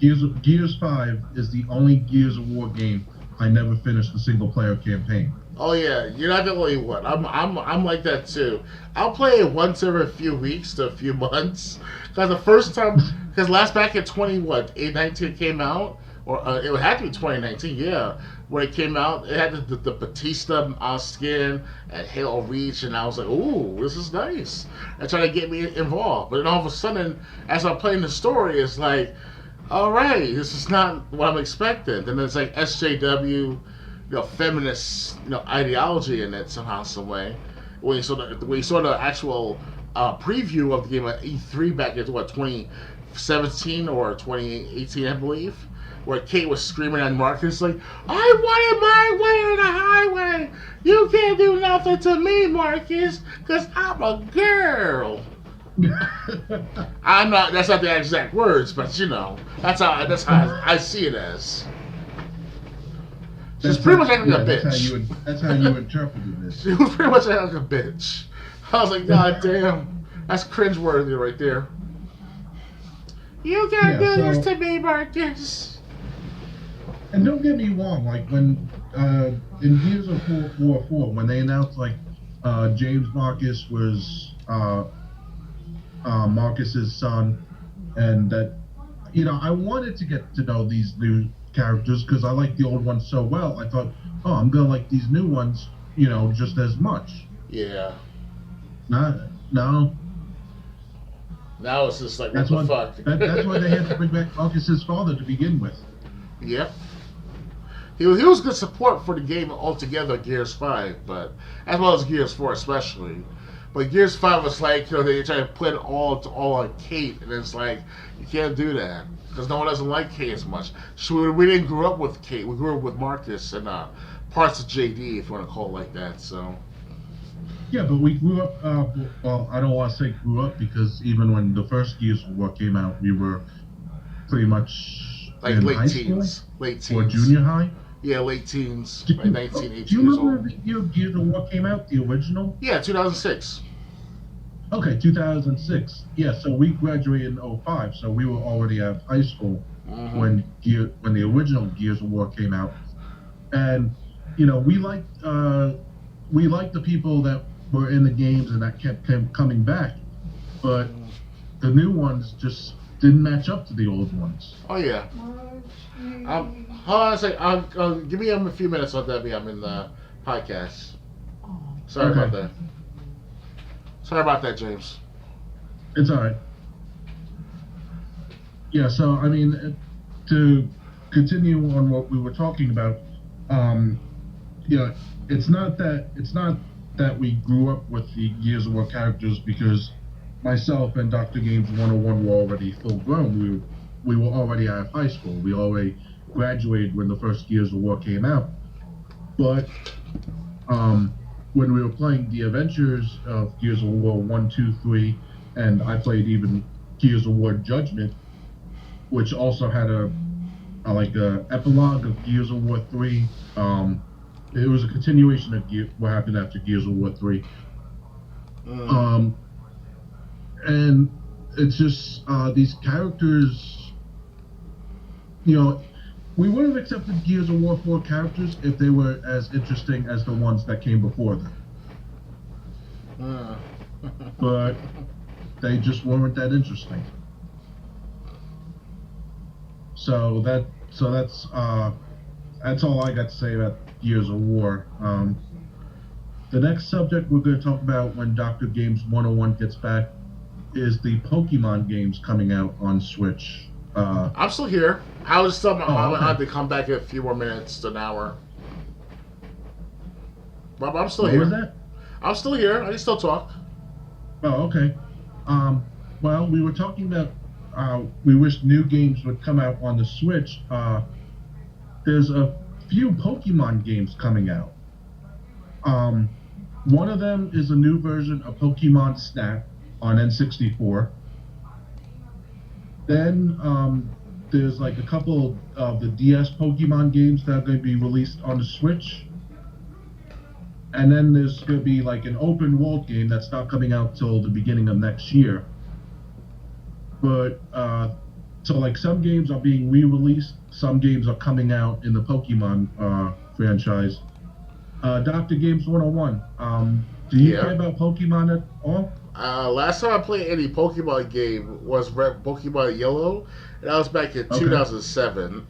Gears 5 is the only Gears of War game I never finished the single player campaign. Oh yeah, you're not the only one. I'm like that too. I'll play it once every few weeks to a few months. Because the first time, last back in 2019 came out, or it had to be 2019, yeah. When it came out, it had the Batista skin and Halo Reach, and I was like, ooh, this is nice. And trying to get me involved. But then all of a sudden, as I'm playing the story, it's like, all right, this is not what I'm expecting. Then it's like SJW, feminist, ideology in it somehow, some way. When you saw the actual preview of the game at E3 back in 2017 or 2018, I believe, where Kate was screaming at Marcus like, "I wanted my way on the highway. You can't do nothing to me, Marcus, because I'm a girl." I'm not. That's not the exact words, but that's how I see it as. She was pretty much acting like a That's bitch. That's how you interpreted this. She was pretty much acting like a bitch. I was like, God damn, that's cringeworthy right there. You can't do this to me, Marcus. And don't get me wrong, like when in Gears of War 4, when they announced like James Marcus was Marcus's son, and that, you know, I wanted to get to know these new characters because I like the old ones so well. I thought, oh, I'm gonna like these new ones, you know, just as much. Yeah. No. Now it's just like, what the fuck? That's why they had to bring back Marcus's father to begin with. Yep. He was good support for the game altogether, Gears 5, but as well as Gears 4 especially. But Gears 5 was like, you know, they try to put it all on Kate, and it's like, you can't do that because no one doesn't like Kate as much. So we didn't grow up with Kate. We grew up with Marcus and parts of JD, if you want to call it like that. So. Yeah, but we grew up. Well, I don't want to say grew up because even when the first Gears of War came out, we were pretty much like in late high teens, school, late teens, or junior high. Yeah, late teens, like 19, 18 years old. Do you remember the year Gears of War came out, the original? Yeah, 2006. Okay, 2006. Yeah, so we graduated in 05, so we were already out of high school when the original Gears of War came out. And, you know, we liked the people that were in the games and that kept coming back, but the new ones just didn't match up to the old ones. Oh, yeah. Hold on a second. Give me a few minutes on that. I'm in the podcast. Sorry about that. Sorry about that, James. It's all right. Yeah, so, I mean, to continue on what we were talking about, you know, it's not that we grew up with the Gears of War characters because myself and Dr. Games 101 were already full grown. We were already out of high school. We already graduated when the first Gears of War came out. But when we were playing the adventures of Gears of War 1, 2, 3, and I played even Gears of War Judgment, which also had a epilogue of Gears of War 3. It was a continuation of what happened after Gears of War 3. And it's just these characters, you know, we would have accepted Gears of War 4 characters if they were as interesting as the ones that came before them. But they just weren't that interesting. So that's all I got to say about Gears of War. The next subject we're going to talk about when Dr. Games 101 gets back is the Pokemon games coming out on Switch. I'm still here. I was still. I had to come back in a few more minutes to an hour. But I'm still here. What was that? I'm still here. I can still talk. Oh, okay. Well, we were talking about we wish new games would come out on the Switch. There's a few Pokemon games coming out. One of them is a new version of Pokemon Snap on N64. Then there's like a couple of the DS Pokemon games that are going to be released on the Switch. And then there's going to be like an open world game that's not coming out till the beginning of next year. But so like some games are being re-released, some games are coming out in the Pokemon franchise. Dr. Games 101, do you care about Pokemon at all? Last time I played any Pokemon game was Pokemon Yellow, and that was back in 2007.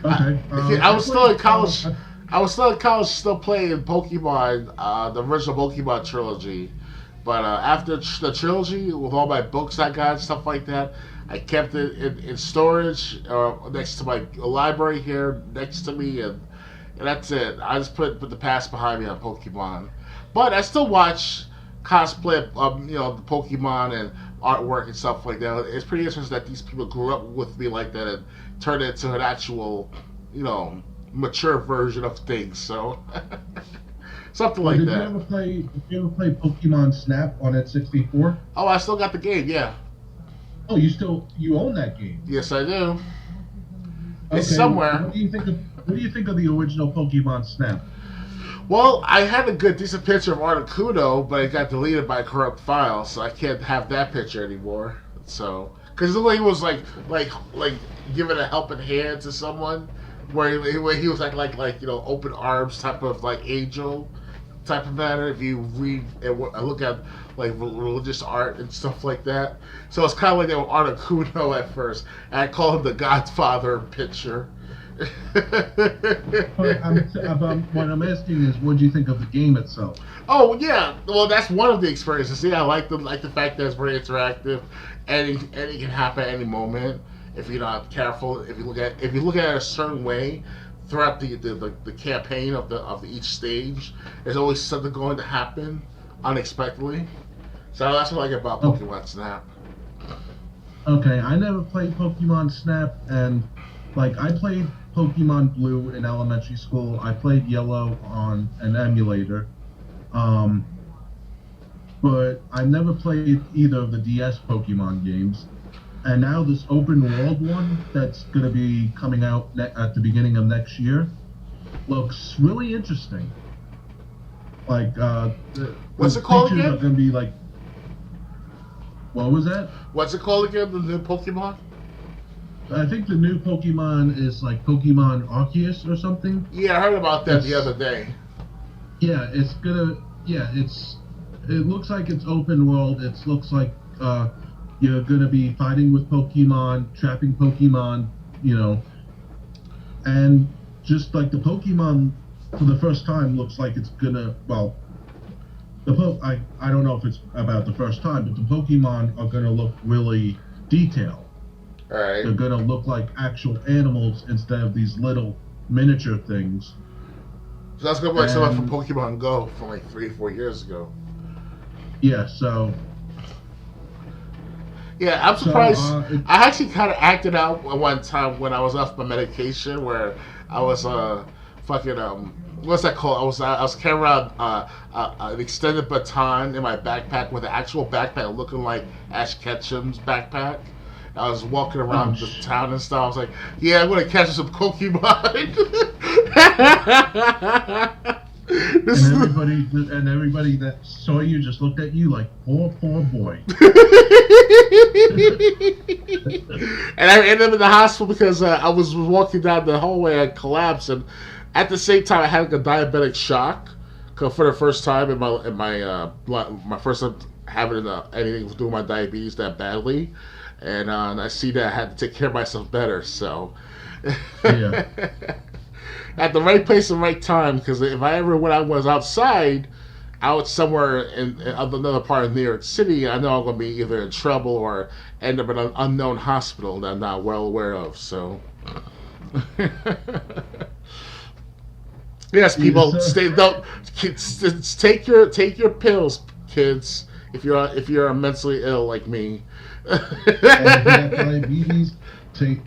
I was still in college. I was still in college, still playing Pokemon, the original Pokemon trilogy. But after the trilogy, with all my books I got and stuff like that, I kept it in storage next to my library here next to me, and that's it. I just put the past behind me on Pokemon. But I still watch cosplay of the Pokemon and artwork and stuff like that. It's pretty interesting that these people grew up with me like that and turned it into an actual, mature version of things. So something like that. Did you ever play Pokemon Snap on N64? Oh, I still got the game. Yeah. Oh, you own that game? Yes, I do. It's somewhere. What do you think of the original Pokemon Snap? Well, I had a good, decent picture of Articuno, but it got deleted by a corrupt file, so I can't have that picture anymore. So, because it looked like he was like giving a helping hand to someone, where he was like open arms type of like angel type of matter. If you read and look at like religious art and stuff like that, so it's kind of like they were Articuno at first, and I call him the Godfather picture. What I'm asking is, what do you think of the game itself? Oh yeah, well that's one of the experiences. Yeah, I like the fact that it's very interactive. Anything can happen at any moment if you're not careful. If you look at it a certain way throughout the campaign of each stage, there's always something going to happen unexpectedly. So that's what I like about Pokemon Snap. Okay, I never played Pokemon Snap, and like I played Pokemon Blue in elementary school. I played Yellow on an emulator, but I never played either of the DS Pokemon games. And now this open world one that's going to be coming out at the beginning of next year looks really interesting. Like, what's it called again? Are going to be like, what was that? What's it called again? The new Pokemon? I think the new Pokemon is like Pokemon Arceus or something. Yeah, I heard about that the other day. Yeah, it's gonna. Yeah, it looks like it's open world. It looks like you're gonna be fighting with Pokemon, trapping Pokemon, and just like the Pokemon for the first time looks like it's gonna. Well, I don't know if it's about the first time, but the Pokemon are gonna look really detailed. All right. They're gonna look like actual animals instead of these little miniature things. So that's gonna be like something from Pokemon Go from like 3-4 years ago. Yeah. So. Yeah, I'm surprised. I actually kind of acted out one time when I was off my medication, where I was fucking what's that called? I was carrying around an extended baton in my backpack with an actual backpack looking like Ash Ketchum's backpack. I was walking around the town and stuff. I was like, yeah, I'm going to catch some Pokemon. And everybody that saw you just looked at you like, poor boy. And I ended up in the hospital because I was walking down the hallway and collapsed. And at the same time, I had like a diabetic shock for the first time in my first time having anything to do with my diabetes that badly. And I see that I had to take care of myself better. So, yeah. At the right place and right time, because if I ever, when I was outside, out somewhere in another part of New York City, I know I'm going to be either in trouble or end up in an unknown hospital that I'm not well aware of. So, yes, people, take your pills, kids. If you're mentally ill like me. And if you have diabetes, pay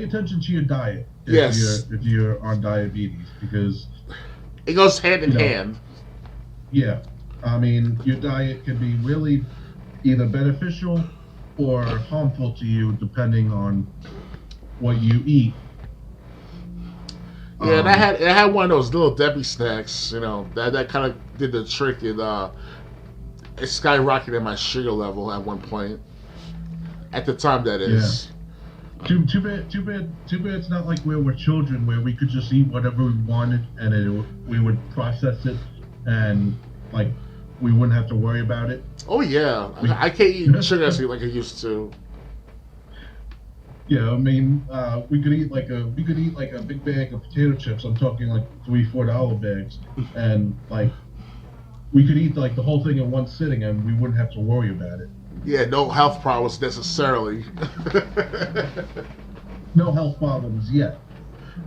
attention to your diet if you're on diabetes, because it goes hand in hand. Yeah, I mean, your diet can be really either beneficial or harmful to you depending on what you eat. Yeah, and I had one of those little Debbie snacks, that kind of did the trick. It skyrocketed my sugar level at one point. At the time, that is. Yeah. Too bad. It's not like we were children where we could just eat whatever we wanted and we would process it and like we wouldn't have to worry about it. Oh yeah, I can't eat sugar like I used to. Yeah, I mean, we could eat like a big bag of potato chips. I'm talking like $3-4 bags, and like we could eat like the whole thing in one sitting, and we wouldn't have to worry about it. Yeah, no health problems necessarily. No health problems yet.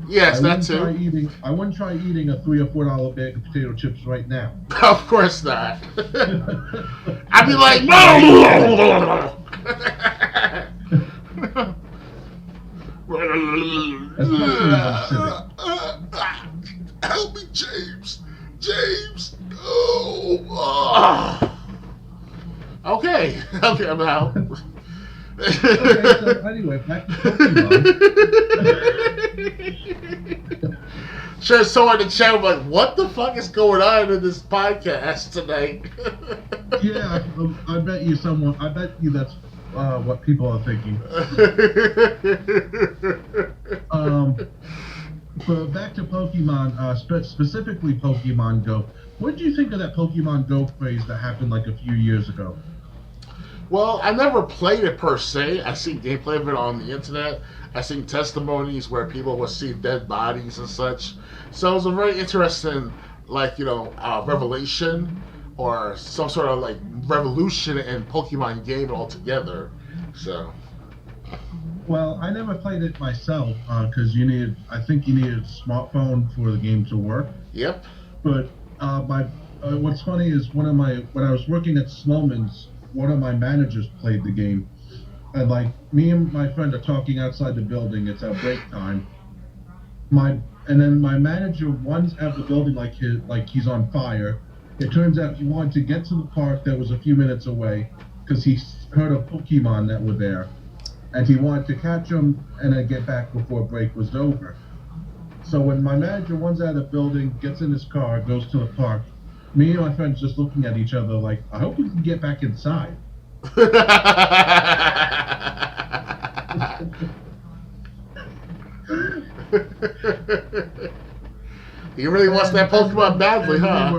Yes, that too. I wouldn't try eating a $3-4 bag of potato chips right now. Of course not. I'd be like, no. Help me, James. Oh. Okay, I'm out. Okay, so anyway, back to Pokemon. Sure, someone in the chat was like, what the fuck is going on in this podcast tonight? Yeah, I bet you that's what people are thinking. But back to Pokemon, specifically Pokemon Go. What did you think of that Pokemon Go craze that happened like a few years ago? Well, I never played it per se. I seen gameplay of it on the internet. I seen testimonies where people would see dead bodies and such. So it was a very interesting, revelation or some sort of like revolution in Pokemon game altogether. So. Well, I never played it myself because I think you needed a smartphone for the game to work. Yep. But what's funny is when I was working at Snowman's, one of my managers played the game, and like me and my friend are talking outside the building. It's our break time. And then my manager runs out the building like he's on fire. It turns out he wanted to get to the park that was a few minutes away because he heard of Pokemon that were there, and he wanted to catch them and then get back before break was over. So when my manager runs out of the building, gets in his car, goes to the park, me and my friends just looking at each other like, I hope we can get back inside. He really wants that Pokemon badly, huh?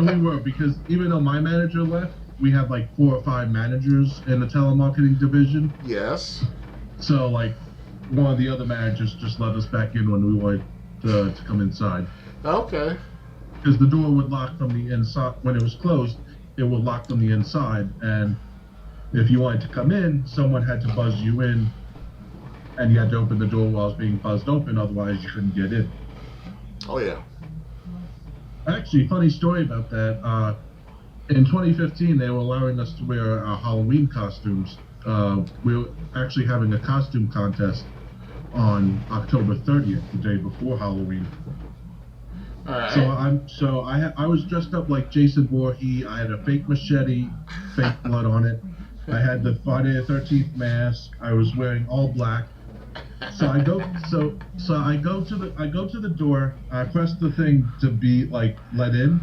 We were, because even though my manager left, we had like 4 or 5 managers in the telemarketing division. Yes. So like one of the other managers just let us back in when we wanted to come inside. Okay. Because the door would lock from the inside. When it was closed, it would lock from the inside, and if you wanted to come in, someone had to buzz you in, and you had to open the door while it was being buzzed open, otherwise you couldn't get in. Oh yeah. Actually, funny story about that. In 2015, they were allowing us to wear our Halloween costumes. We were actually having a costume contest on October 30th, the day before Halloween. All right. So I was dressed up like Jason Voorhees. I had a fake machete, fake blood on it. I had the Friday the 13th mask. I was wearing all black. So I go to the door. I press the thing to be like let in,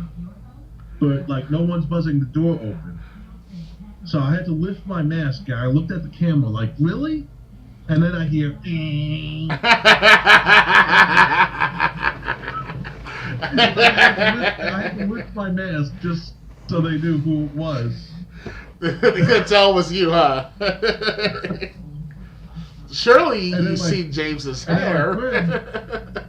but like no one's buzzing the door open. So I had to lift my mask. I looked at the camera like, really? And then I hear. I had to lift my mask just so they knew who it was. They couldn't tell it was you, huh? Surely you see James's hair.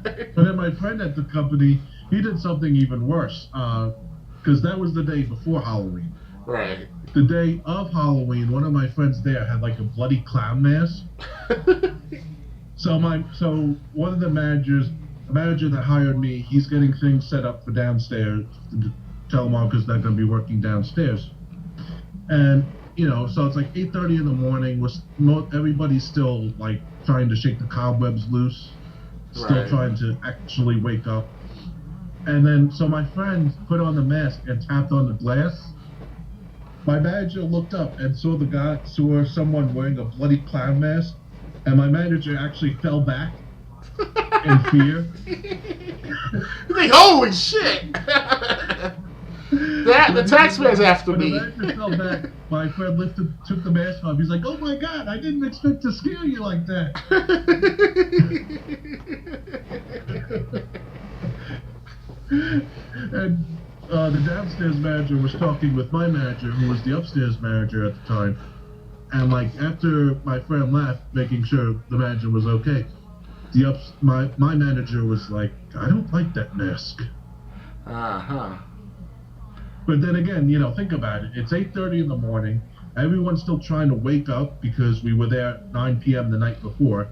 But then my friend at the company, he did something even worse. Because that was the day before Halloween. Right. The day of Halloween, one of my friends there had like a bloody clown mask. So one of the managers, the manager that hired me, he's getting things set up for downstairs. Telemarketers that are going to be working downstairs. And, so it's like 8:30 in the morning. Everybody's still like trying to shake the cobwebs loose. Still trying to actually wake up. And then, so my friend put on the mask and tapped on the glass. My manager looked up and saw someone wearing a bloody clown mask. And my manager actually fell back in fear. Like, holy shit! The taxman's after me. When the manager fell back, my friend took the mask off. He's like, "Oh my god, I didn't expect to scare you like that." And the downstairs manager was talking with my manager, who was the upstairs manager at the time. And like after my friend left, making sure the manager was okay, my manager was like, "I don't like that mask." Uh-huh. But then again, think about it. It's 8:30 in the morning. Everyone's still trying to wake up because we were there at 9 p.m. the night before.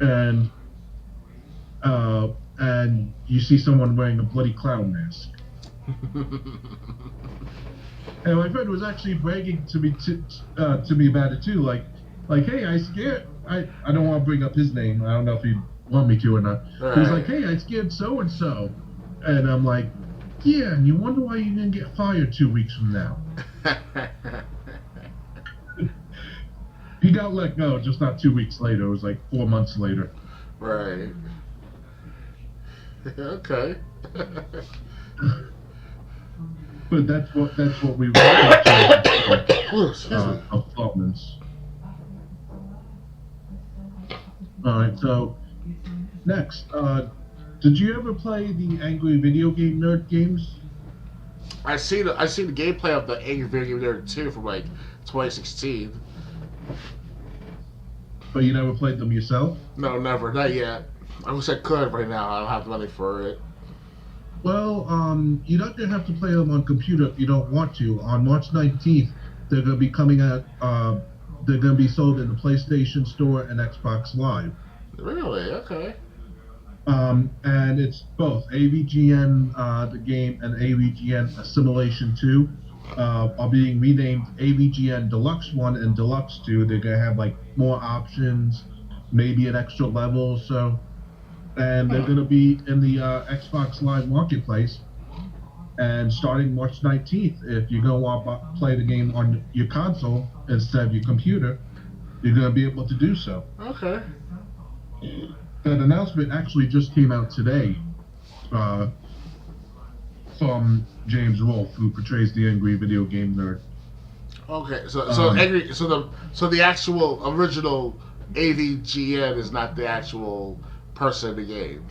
And you see someone wearing a bloody clown mask. And my friend was actually bragging to me about it too. Like, hey, I scared. I don't want to bring up his name. I don't know if he'd want me to or not. Right. He was like, hey, I scared so and so, and I'm like, yeah, and you wonder why you're gonna get fired 2 weeks from now. He got let go just not 2 weeks later. It was like 4 months later. Right. Okay. But that's what we were Excuse me. performance. All right. So next, did you ever play the Angry Video Game Nerd games? I see the gameplay of the Angry Video Game Nerd 2 from like 2016. But you never played them yourself? No, never, not yet. I wish I could right now. I don't have the money for it. Well, you're not gonna have to play them on computer if you don't want to. On March 19th, they're gonna be coming out. They're gonna be sold in the PlayStation Store and Xbox Live. Really? Okay. And it's both AVGN the game and AVGN Assimilation 2 are being renamed AVGN Deluxe 1 and Deluxe 2. They're gonna have like more options, maybe an extra level or so. And they're going to be in the Xbox Live Marketplace. And starting March 19th, if you're going to want to play the game on your console instead of your computer, you're going to be able to do so. Okay. That announcement actually just came out today from James Rolfe, who portrays the angry video game nerd. Okay, so the actual original AVGN is not the actual person in the game.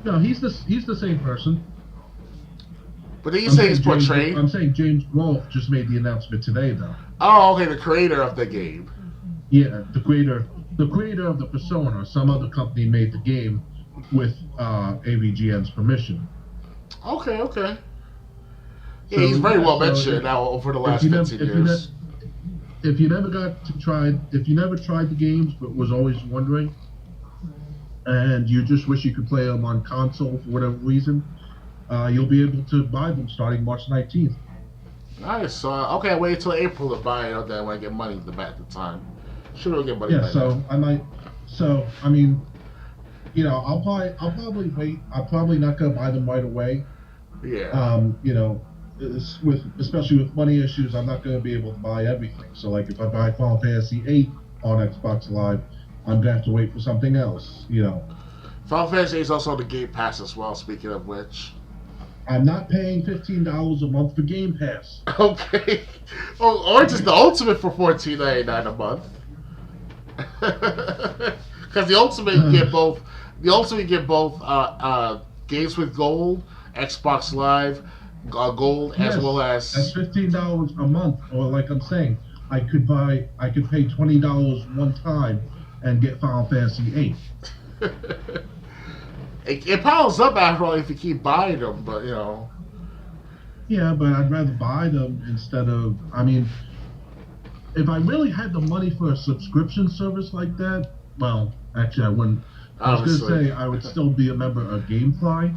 No, he's the same person. But then you say he's portrayed. I'm saying James Rolfe just made the announcement today, though. Oh, okay, the creator of the game. Yeah, the creator of the Persona. Some other company made the game with AVGN's permission. Okay. Yeah, he's very well mentioned now over the last 15 years. If you never tried the games but was always wondering, and you just wish you could play them on console for whatever reason, you'll be able to buy them starting March 19th. Nice. Okay, I wait till April to buy it. Then when I get money at the time. Should we get money? Yeah. So I might. So I mean, I'll probably wait. I'm probably not gonna buy them right away. Yeah. Especially with money issues, I'm not gonna be able to buy everything. So like if I buy Final Fantasy VIII on Xbox Live, I'm gonna have to wait for something else. Final Fantasy is also on the Game Pass as well. Speaking of which. I'm not paying $15 a month for Game Pass. Okay. Or just the Ultimate for $14.99 a month. Because the Ultimate you get both. The Ultimate you get both games with gold, Xbox Live, gold, as well as. That's $15 a month, or like I'm saying, I could pay $20 one time and get Final Fantasy VIII. It piles up after all if you keep buying them, but Yeah, but I'd rather buy them instead of. I mean, if I really had the money for a subscription service like that, well, actually I wouldn't. I was going to say I would still be a member of GameFly.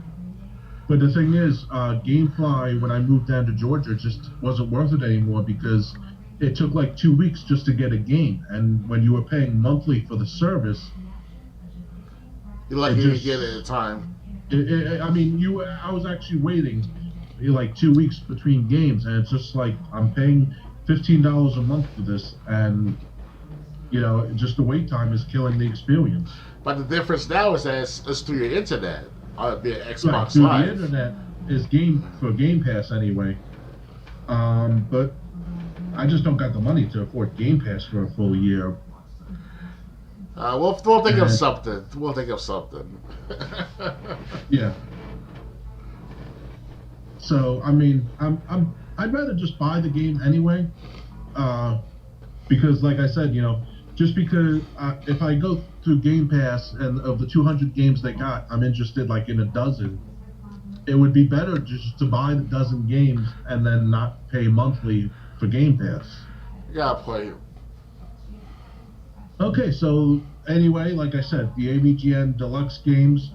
But the thing is, GameFly, when I moved down to Georgia, just wasn't worth it anymore because it took like 2 weeks just to get a game. And when you were paying monthly for the service, you're lucky to get it at a time. I was actually waiting like 2 weeks between games, and it's just like I'm paying $15 a month for this, and just the wait time is killing the experience. But the difference now is that it's through your internet, via Xbox right, through Live. The internet is for Game Pass anyway. But I just don't got the money to afford Game Pass for a full year. We'll think of something. We'll think of something. Yeah. So I mean, I'd rather just buy the game anyway, because like I said, just because if I go through Game Pass and of the 200 games they got, I'm interested like in a dozen. It would be better just to buy the dozen games and then not pay monthly for Game Pass. You gotta play. Okay, so anyway, like I said, the AVGN Deluxe games,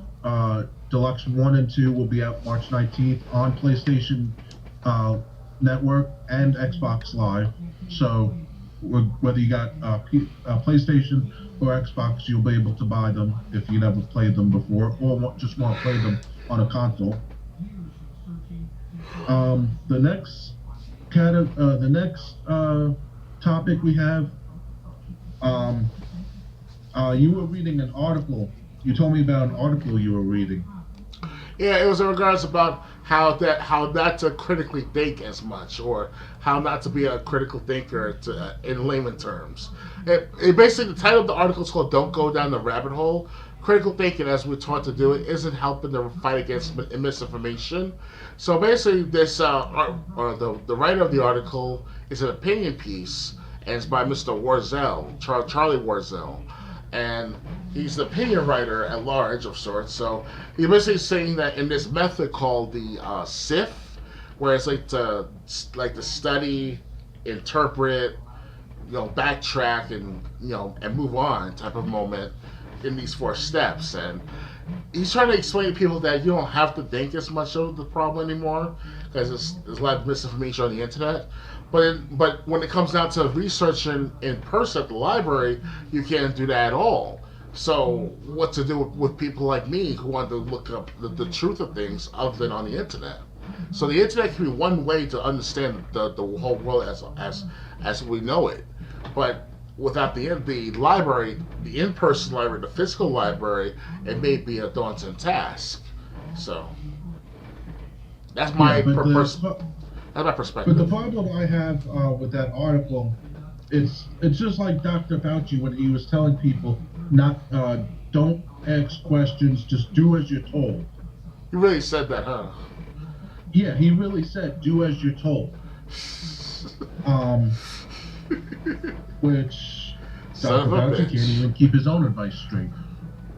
Deluxe 1 and 2 will be out March 19th on PlayStation Network and Xbox Live. So whether you got PlayStation or Xbox, you'll be able to buy them if you never played them before or just want to play them on a console. The next topic we have Um, you were reading an article. You told me about an article you were reading. Yeah, it was in regards about how not to critically think as much, or how not to be a critical thinker in layman terms. It basically, the title of the article is called "Don't Go Down the Rabbit Hole." Critical thinking, as we're taught to do it, isn't helping the fight against misinformation. So basically, this or the writer of the article is an opinion piece, and it's by Mr. Warzel, Charlie Warzel, and he's the opinion writer at large of sorts. So he's basically saying that in this method called the SIF, where it's like to study, interpret, backtrack, and and move on type of moment in these 4 steps. And he's trying to explain to people that you don't have to think as much of the problem anymore, because there's a lot of misinformation on the internet. But when it comes down to researching in person at the library, you can't do that at all. So what to do with people like me who want to look up the truth of things other than on the internet? So the internet can be one way to understand the whole world as we know it, but without the library, the in-person library, the physical library, it may be a daunting task. So that's my that's my perspective. But the problem I have with that article, it's just like Dr. Fauci when he was telling people not don't ask questions, just do as you're told. He really said that, huh? Yeah, he really said do as you're told. Which Dr. Fauci can't even keep his own advice straight.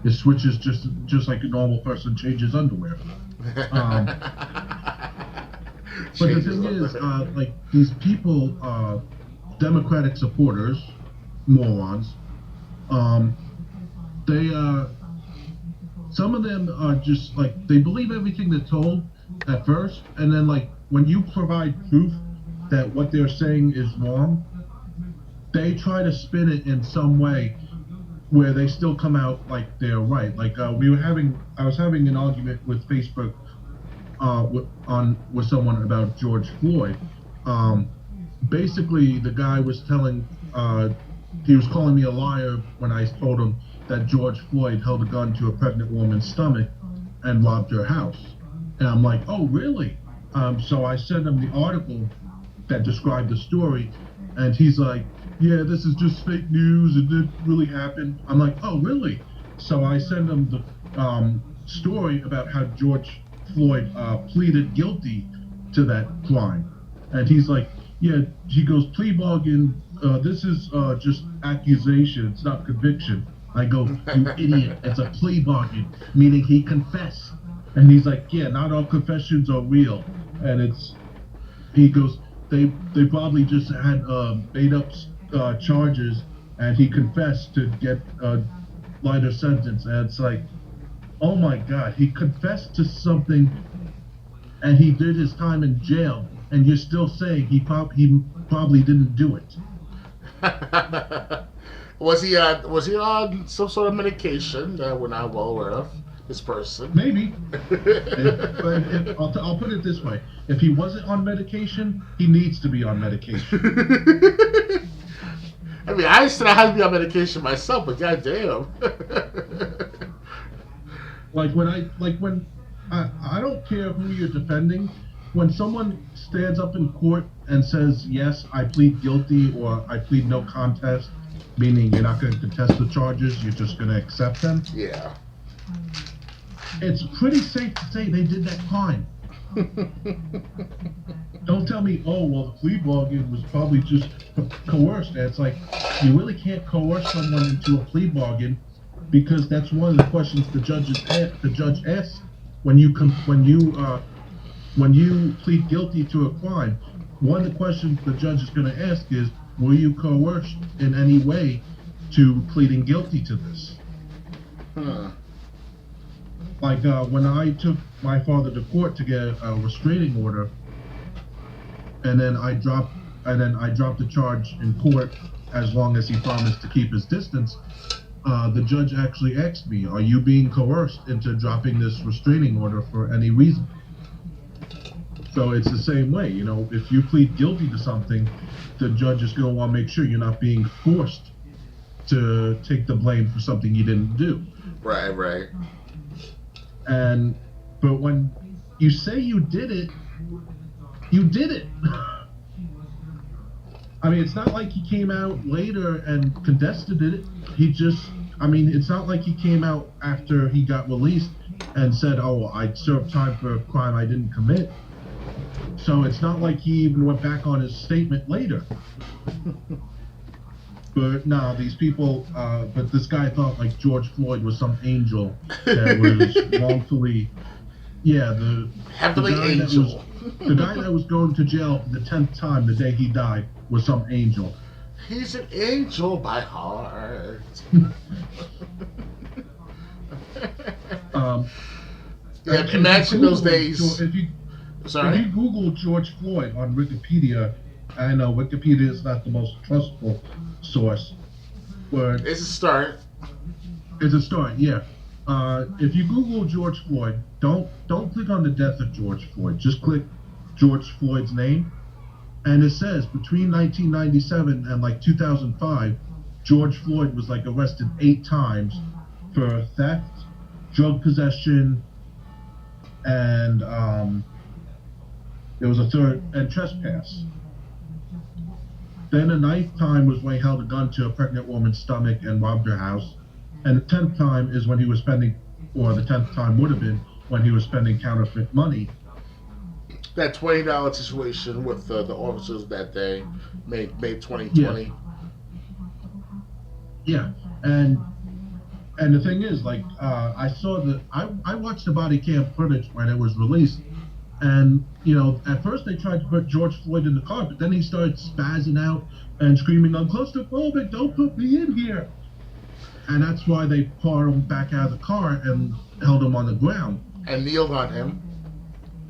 His switches just like a normal person changes underwear. But the thing is, like these people, Democratic supporters, morons, they some of them are just like they believe everything they're told at first, and then like when you provide proof that what they're saying is wrong, they try to spin it in some way where they still come out like they're right. Like I was having an argument with Facebook with someone about George Floyd. Basically, the guy was he was calling me a liar when I told him that George Floyd held a gun to a pregnant woman's stomach and robbed her house. And I'm like, oh, really? So I sent him the article that described the story, and he's like, yeah, this is just fake news, it didn't really happen. I'm like, oh, really? So I sent him the story about how George Floyd pleaded guilty to that crime. And he's like, yeah, he goes, plea bargain, this is just accusation, it's not conviction. I go, you idiot, it's a plea bargain, meaning he confessed. And he's like, yeah, not all confessions are real. And he goes, they probably just had made up charges, and he confessed to get a lighter sentence. And it's like, oh my God, he confessed to something, and he did his time in jail, and you're still saying he probably didn't do it. Was he on some sort of medication that we're not well aware of? This person, maybe. I'll put it this way: if he wasn't on medication, he needs to be on medication. I mean, I said I had to be on medication myself, but goddamn. when I don't care who you're defending. When someone stands up in court and says, yes, I plead guilty, or I plead no contest, meaning you're not going to contest the charges, you're just going to accept them. Yeah. It's pretty safe to say they did that crime. Don't tell me, oh, well, the plea bargain was probably just coerced. And it's like, you really can't coerce someone into a plea bargain, because that's one of the questions the judge asks when you plead guilty to a crime. One of the questions the judge is going to ask is, were you coerced in any way to pleading guilty to this? Like when I took my father to court to get a restraining order, and then I dropped the charge in court as long as he promised to keep his distance. The judge actually asked me, "Are you being coerced into dropping this restraining order for any reason?" So it's the same way, if you plead guilty to something, the judge is going to want to make sure you're not being forced to take the blame for something you didn't do. Right. But when you say you did it, you did it. I mean, it's not like he came out later and contested it. It's not like he came out after he got released and said, "Oh, I served time for a crime I didn't commit." So it's not like he even went back on his statement later. But no, these people, but this guy thought like George Floyd was some angel that was wrongfully, the heavenly angel. The guy that was going to jail for the 10th time the day he died was some angel. He's an angel by heart. Imagine those days. If you Google George Floyd on Wikipedia, I know Wikipedia is not the most trustful source, but it's a start. It's a start, yeah. If you Google George Floyd, don't click on the death of George Floyd. Just click George Floyd's name, and it says between 1997 and like 2005, George Floyd was like arrested 8 times for theft, drug possession, and there was a third, and trespass. Then the 9th time was when he held a gun to a pregnant woman's stomach and robbed her house. And the 10th time is when he was spending, or the 10th time would have been when he was spending counterfeit money. That $20 situation with the officers that day, May 2020. Yeah, and the thing is, like, I watched the body cam footage when it was released, and at first they tried to put George Floyd in the car, but then he started spazzing out and screaming, "I'm claustrophobic! Don't put me in here!" And that's why they pulled him back out of the car and held him on the ground and kneeled on him.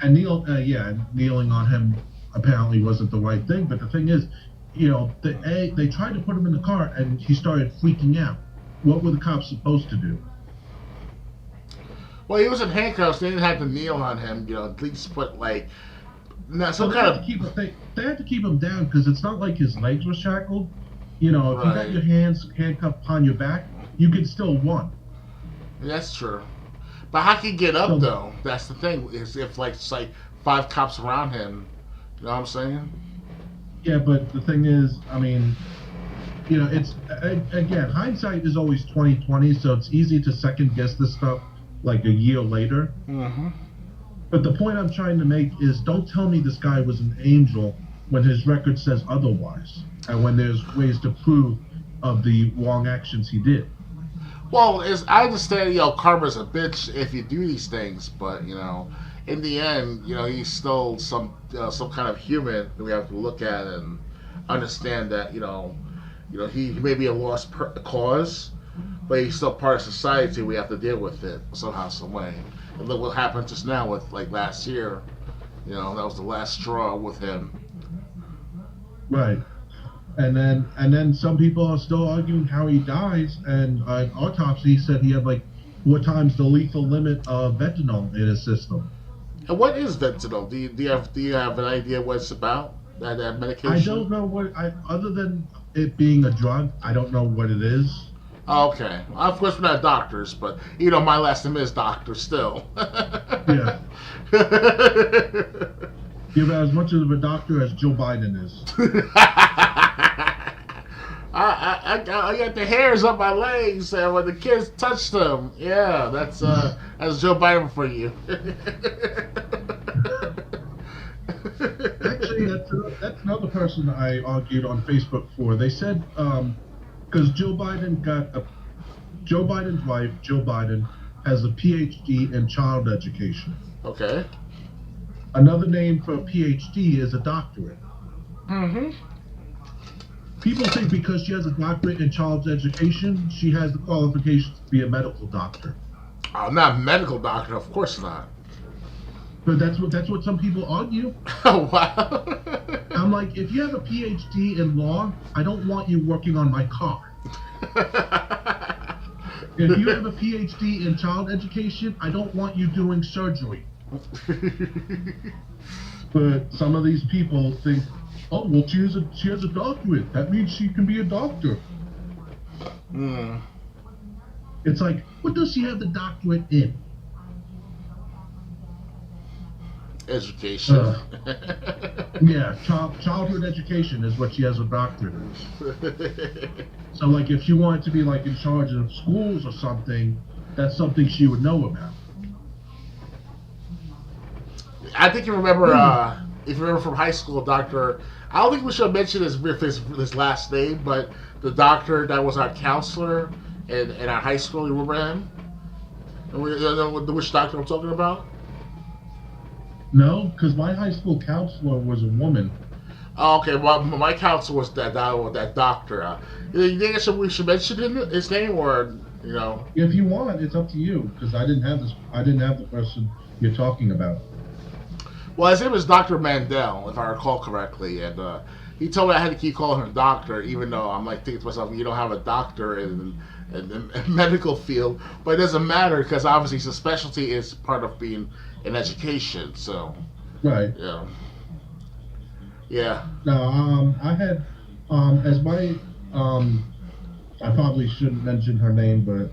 And kneeling on him apparently wasn't the right thing. But the thing is, they tried to put him in the car, and he started freaking out. What were the cops supposed to do? Well, he was in handcuffs. They didn't have to kneel on him. At least put like some kind of. They had to keep him down because it's not like his legs were shackled. If you got your hands handcuffed behind your back, you could still run. That's true. But how can he get up though? That's the thing. Is if it's like 5 cops around him. You know what I'm saying? Yeah, but the thing is, I mean, it's again, hindsight is always 20/20, so it's easy to second guess this stuff like a year later. Mm-hmm. But the point I'm trying to make is, don't tell me this guy was an angel when his record says otherwise, and when there's ways to prove of the wrong actions he did. Well, I understand, karma's a bitch if you do these things, but in the end, he's still some kind of human that we have to look at and understand that he may be a lost cause, but he's still part of society. We have to deal with it somehow, some way. And look what happened just now with like last year. That was the last straw with him. Right. And then some people are still arguing how he dies, and an autopsy said he had like 4 times the lethal limit of fentanyl in his system. And what is fentanyl? Do you have an idea what it's about? That medication? I don't know other than it being a drug, I don't know what it is. Okay. Of course, we're not doctors, but my last name is Doctor still. Yeah. You're as much of a doctor as Joe Biden is. I got the hairs on my legs when the kids touched them. Yeah, that's Joe Biden for you. Actually, that's another person I argued on Facebook for. They said because Joe Biden's wife, Joe Biden, has a PhD in child education. Okay. Another name for a PhD is a doctorate. Mm-hmm. People think because she has a doctorate in child education, she has the qualifications to be a medical doctor. I'm not a medical doctor, of course not. But that's what some people argue. Oh, wow. I'm like, if you have a PhD in law, I don't want you working on my car. If you have a PhD in child education, I don't want you doing surgery. But some of these people think, oh, well, she has a doctorate. That means she can be a doctor. Mm. It's like, what does she have the doctorate in? Education. Yeah, childhood education is what she has a doctorate in. So, like, if she wanted to be, like, in charge of schools or something, that's something she would know about. I think you remember, if you remember from high school, Doctor. I don't think we should mention his last name, but the doctor that was our counselor in our high school. You remember him? You know which doctor I'm talking about? No, because my high school counselor was a woman. Oh, okay. Well, my counselor was that doctor. You think we should mention his name, or you know? If you want, it's up to you, because I didn't have the person you're talking about. Well, his name is Dr. Mandel, if I recall correctly, and he told me I had to keep calling him doctor, even though I'm like thinking to myself, you don't have a doctor in the medical field, but it doesn't matter because obviously his specialty is part of being in education. So, right, yeah. Now, I had as my I probably shouldn't mention her name, but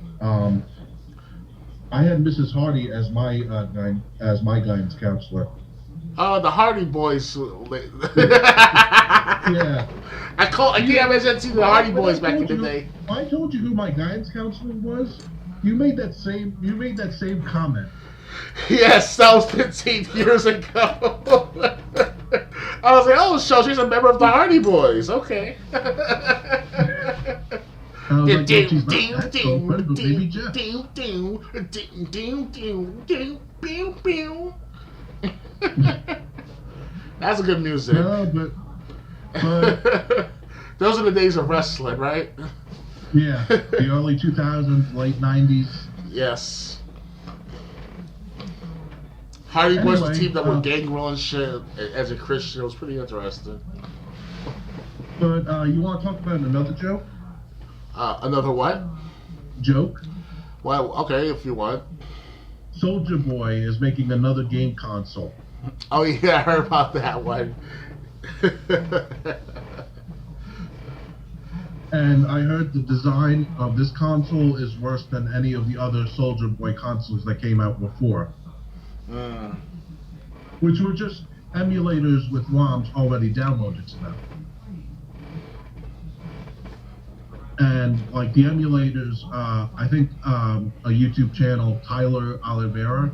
I had Mrs. Hardy as my guidance counselor. The Hardy Boys. Yeah. I think I mentioned to the Hardy Boys back in the day. I told you who my guidance counselor was. You made that same comment. Yes, that was 15 years ago. I was like, oh, so she's a member of the Hardy Boys. Okay. That's a good music. No, but those are the days of wrestling, right? Yeah, the early 2000s, late 90s. Yes. Hardy Boys was a team that were gangrel and shit as a Christian. It was pretty interesting. But you want to talk about another joke? Another what? Joke? Well, okay, if you want. Soldier Boy is making another game console. Oh yeah, I heard about that one. And I heard the design of this console is worse than any of the other Soldier Boy consoles that came out before. Which were just emulators with ROMs already downloaded to them. And like the emulators, I think a YouTube channel, Tyler Oliveira,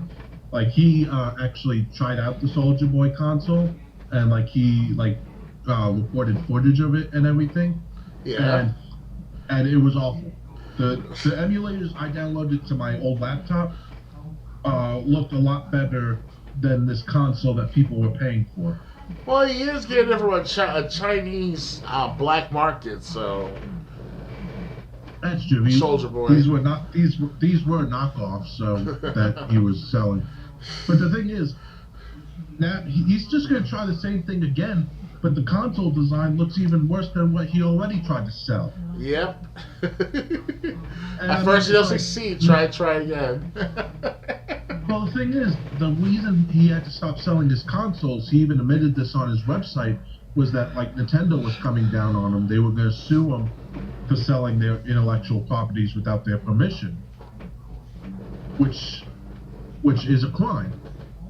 like he actually tried out the Soldier Boy console, and like he recorded footage of it and everything. Yeah. And it was awful. The emulators I downloaded to my old laptop looked a lot better than this console that people were paying for. Well, he is getting it from a Chinese black market, so. That's true. Soldier Boy. These were knockoffs, so that he was selling. But the thing is, now he's just going to try the same thing again. But the console design looks even worse than what he already tried to sell. Yep. At first he doesn't succeed. Try again. Well, the thing is, the reason he had to stop selling his consoles, he even admitted this on his website, was that like Nintendo was coming down on him. They were going to sue him for selling their intellectual properties without their permission, which is a crime.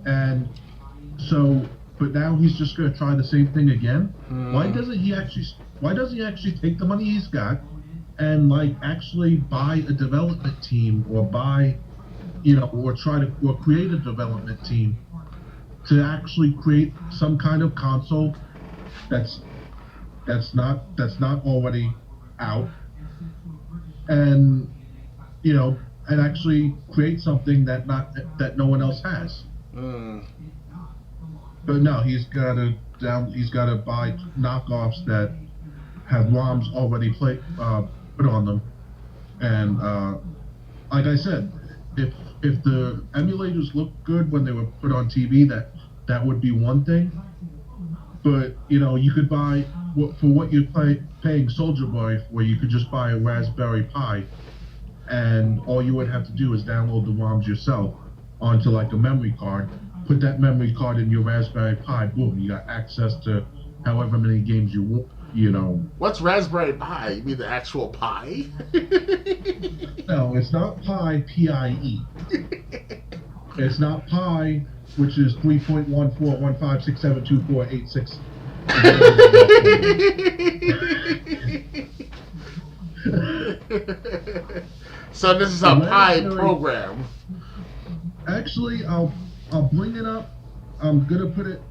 And so, but now he's just going to try the same thing again. Why doesn't he actually take the money he's got and like actually buy a development team, or buy, or create a development team to actually create some kind of console that's not already out, and and actually create something that no one else has. But no, he's got to buy knockoffs that have ROMs already put on them, and like I said, if the emulators looked good when they were put on TV, that would be one thing. But you could buy for what you're paying Soldier Boy for, you could just buy a Raspberry Pi, and all you would have to do is download the ROMs yourself onto like a memory card. Put that memory card in your Raspberry Pi. Boom! You got access to however many games you you know. What's Raspberry Pi? You mean the actual pie? No, it's not Pi, P-I-E. It's not Pi, which is 3.1415672486. So this is a Pi program. Actually, I'll bring it up. I'm gonna put it.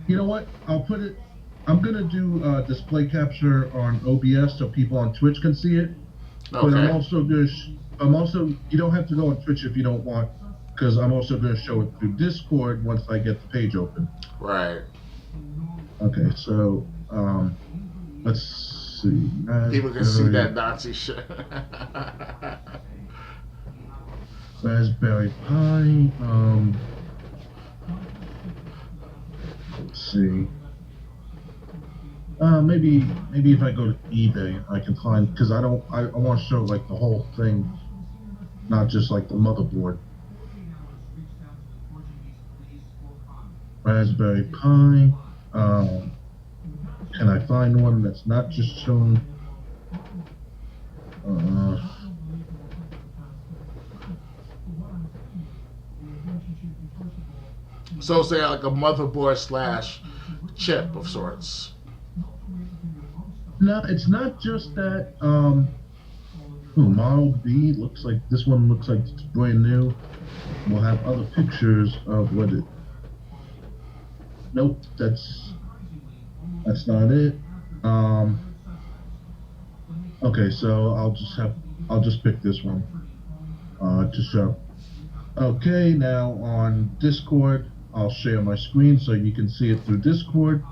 You know what? I'm gonna do display capture on OBS so people on Twitch can see it. Okay. But I'm also gonna. You don't have to go on Twitch if you don't want, because I'm also gonna show it through Discord once I get the page open. Right. Okay, so let's see. People can see that Nazi shit. Raspberry Pi. Let's see. Maybe if I go to eBay, I can find, because I want to show like the whole thing, not just like the motherboard. Raspberry Pi. Can I find one that's not just shown? So say like a motherboard / chip of sorts. No, it's not just that. Model B looks like, this one looks like it's brand new. We'll have other pictures of what it. Nope, that's not it. Okay, so I'll just pick this one to show. Okay, now on Discord, I'll share my screen so you can see it through Discord.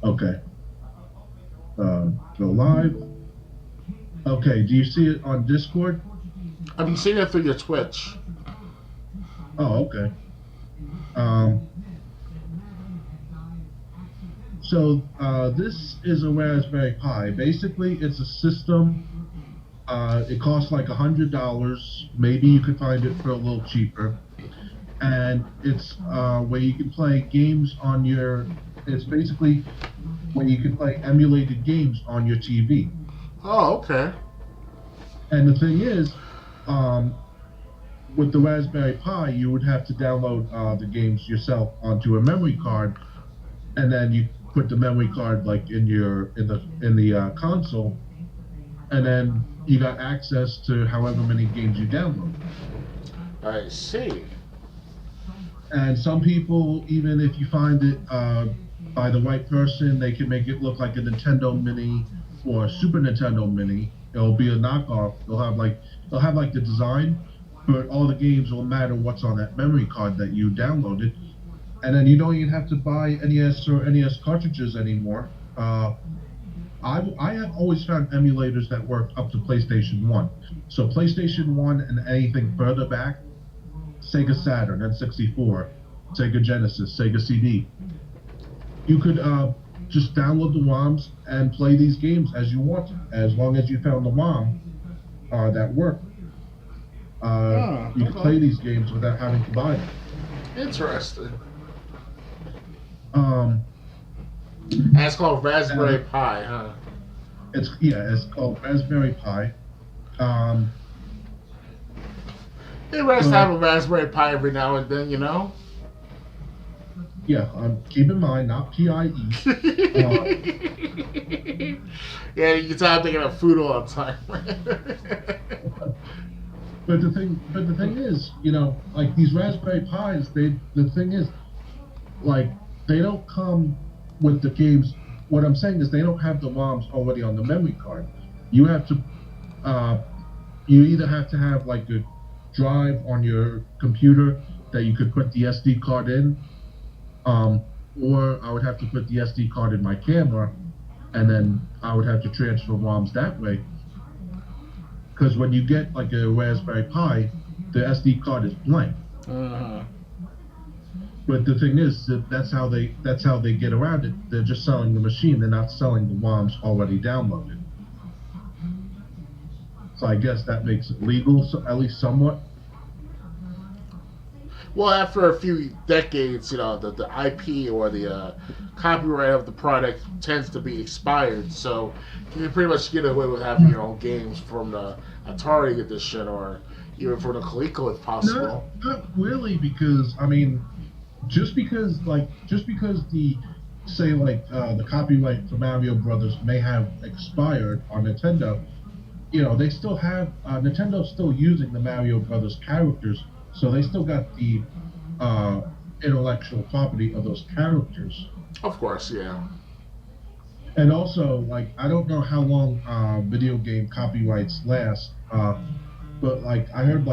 Okay. Go live. Okay, do you see it on Discord? I've been seeing it through your Twitch. Oh, okay. So this is a Raspberry Pi. Basically, it's a system. It costs like $100. Maybe you could find it for a little cheaper. And it's where you can play games on your. It's basically where you can play emulated games on your TV. Oh, okay. And the thing is, with the Raspberry Pi, you would have to download the games yourself onto a memory card, and then you put the memory card like in the console, and then you got access to however many games you download. I see. And some people, even if you find it by the right person, they can make it look like a Nintendo Mini or a Super Nintendo Mini. It'll be a knockoff. They'll have like the design, but all the games will matter what's on that memory card that you downloaded. And then you don't even have to buy NES or NES cartridges anymore. I have always found emulators that work up to PlayStation 1. So PlayStation 1 and anything further back, Sega Saturn, N64, Sega Genesis, Sega CD. You could just download the ROMs and play these games as you want, as long as you found the ROM that worked. You could play these games without having to buy them. Interesting. And it's called Raspberry Pi, huh? It's called Raspberry Pi. It nice to have a Raspberry Pi every now and then, you know? Yeah, keep in mind, not PIE. Yeah, you can tell I'm thinking of food all the time. But the thing is, you know, like these Raspberry Pis, the thing is, like, they don't come with the games. What I'm saying is they don't have the ROMs already on the memory card. You have to, you either have to have like a drive on your computer that you could put the SD card in, or I would have to put the SD card in my camera, and then I would have to transfer ROMs that way. Because when you get like a Raspberry Pi, the SD card is blank. But the thing is that that's how they get around it. They're just selling the machine. They're not selling the ROMs already downloaded. So I guess that makes it legal, so at least somewhat. Well, after a few decades, the IP or the copyright of the product tends to be expired, so you can pretty much get away with having your own games from the Atari edition or even from the Coleco if possible. Not really, because I mean, just because the say the copyright for Mario Brothers may have expired on Nintendo, they still have Nintendo's still using the Mario Brothers characters, so they still got the intellectual property of those characters. Of course, yeah. And also, like, I don't know how long video game copyrights last, but like I heard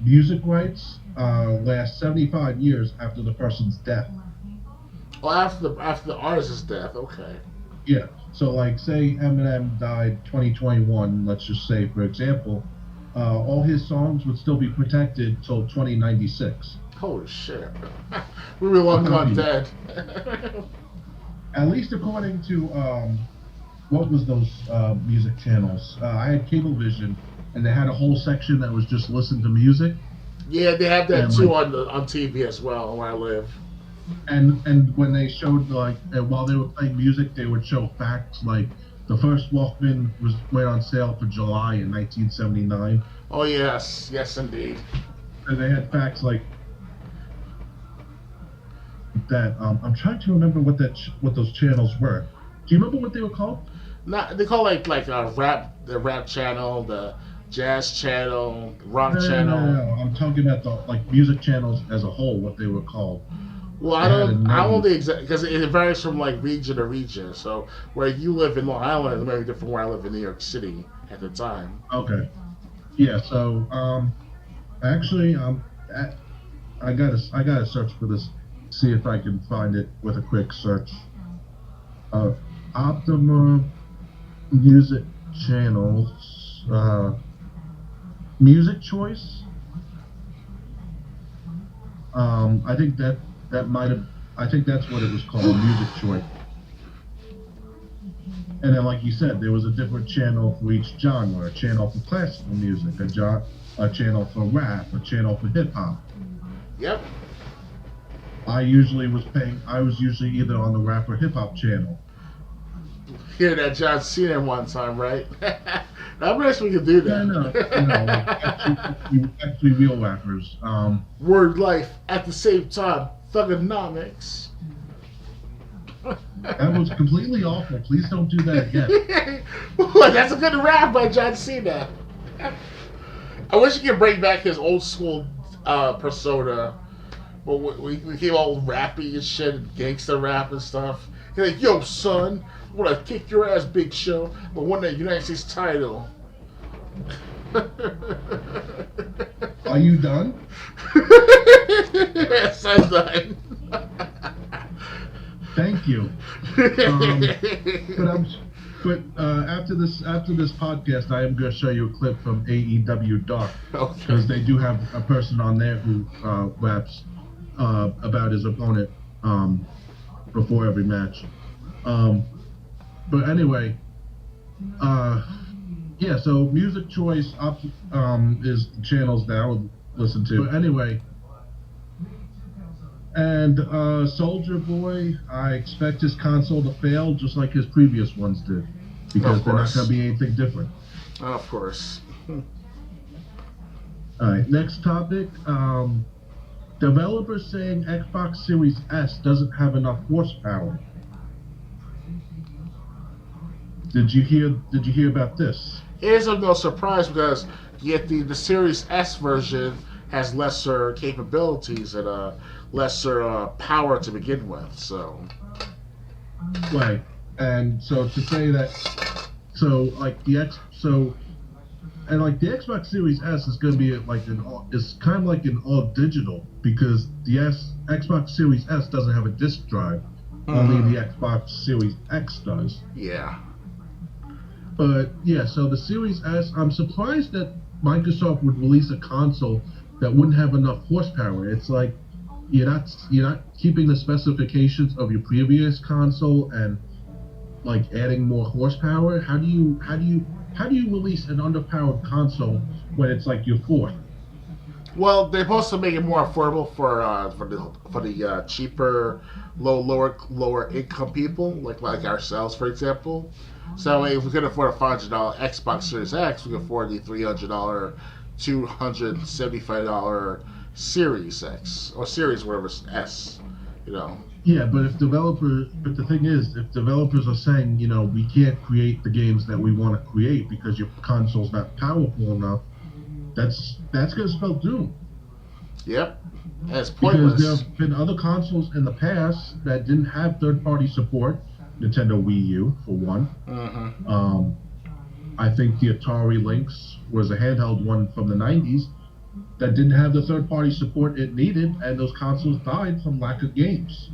music rights last 75 years after the person's death. Oh, after the artist's death, okay. Yeah. So, like, say Eminem died 2021, let's just say, for example, all his songs would still be protected till 2096. Holy shit. We were long gone dead. At least according to, what was those music channels? I had Cablevision, and they had a whole section that was just listen to music. Yeah, they have that too on TV as well where I live. And when they showed while they were playing music, they would show facts like the first Walkman went on sale for July in 1979. Oh yes, indeed. And they had facts like that. I'm trying to remember what those channels were. Do you remember what they were called? They call the rap channel, the jazz channel, rock channel. No. I'm talking about the music channels as a whole, what they were called. Well, I don't know the exact, because it varies from region to region. So where you live in Long Island is very different from where I live in New York City at the time. Okay. Yeah. So actually I gotta search for this, see if I can find it with a quick search. Optima music channels, music choice. I think I think that's what it was called, music choice. And then, like you said, there was a different channel for each genre: a channel for classical music, a channel for rap, a channel for hip hop. Yep. I was usually either on the rap or hip hop channel. Hear that John Cena one time, right? I wish we could do that. Yeah, no, actually real rappers. Word life at the same time. Thugonomics. That was completely awful. Please don't do that again. That's a good rap by John Cena. I wish he could bring back his old school persona. But we came all rappy and shit, and gangster rap and stuff. He's like, yo, son, I want to kick your ass, Big Show, but won that United States title. Are you done? Yes, I'm done. Thank you. But after this podcast, I am going to show you a clip from AEW Dark, because they do have a person on there who raps about his opponent before every match. But anyway, yeah. So music choice is the channels that I would listen to. But anyway. And Soldier Boy, I expect his console to fail just like his previous ones did, because they're not going to be anything different. Of course. All right, next topic. Developers saying Xbox Series S doesn't have enough horsepower. Did you hear about this? It is no surprise, because yet the Series S version has lesser capabilities and lesser power to begin with. So, right, and so to say that, the Xbox Series S is going to be it's kind of like an all digital, because the Xbox Series S doesn't have a disc drive. Only the Xbox Series X does. Yeah. But yeah, so the Series S, I'm surprised that Microsoft would release a console that wouldn't have enough horsepower. It's like you're not keeping the specifications of your previous console and like adding more horsepower. How do you release an underpowered console when it's like your fourth? Well, they're supposed to make it more affordable for the cheaper, lower income people like ourselves, for example. So if we could afford a $500 Xbox Series X, we could afford the $300, $275 Series X or Series whatever S. You know. Yeah, but but the thing is, if developers are saying, we can't create the games that we want to create because your console's not powerful enough, that's going to spell doom. Yep, and it's pointless. Because there have been other consoles in the past that didn't have third-party support. Nintendo Wii U, for one. Mm-hmm. I think the Atari Lynx was a handheld one from the 90s that didn't have the third-party support it needed, and those consoles died from lack of games.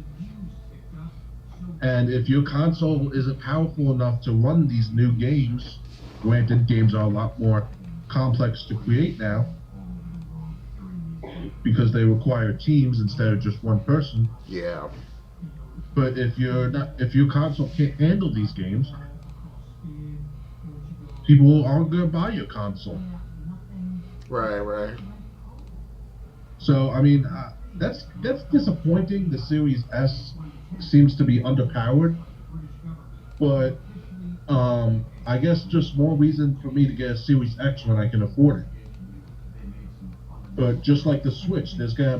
And if your console isn't powerful enough to run these new games, granted, games are a lot more complex to create now because they require teams instead of just one person. Yeah. But if your console can't handle these games, people aren't going to buy your console. Right. So I mean, that's disappointing. The Series S seems to be underpowered, but I guess just more reason for me to get a Series X when I can afford it. But just like the Switch, there's gonna have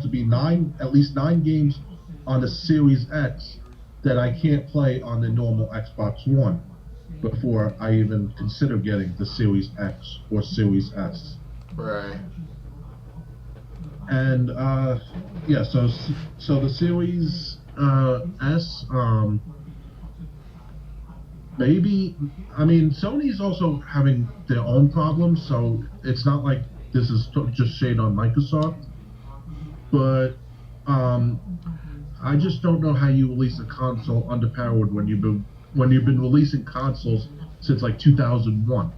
to be at least nine games on the Series X that I can't play on the normal Xbox One before I even consider getting the Series X or Series S. Right. And so the Series S, maybe, I mean, Sony's also having their own problems, so it's not like this is just shade on Microsoft, but I just don't know how you release a console underpowered when you've been releasing consoles since like 2001.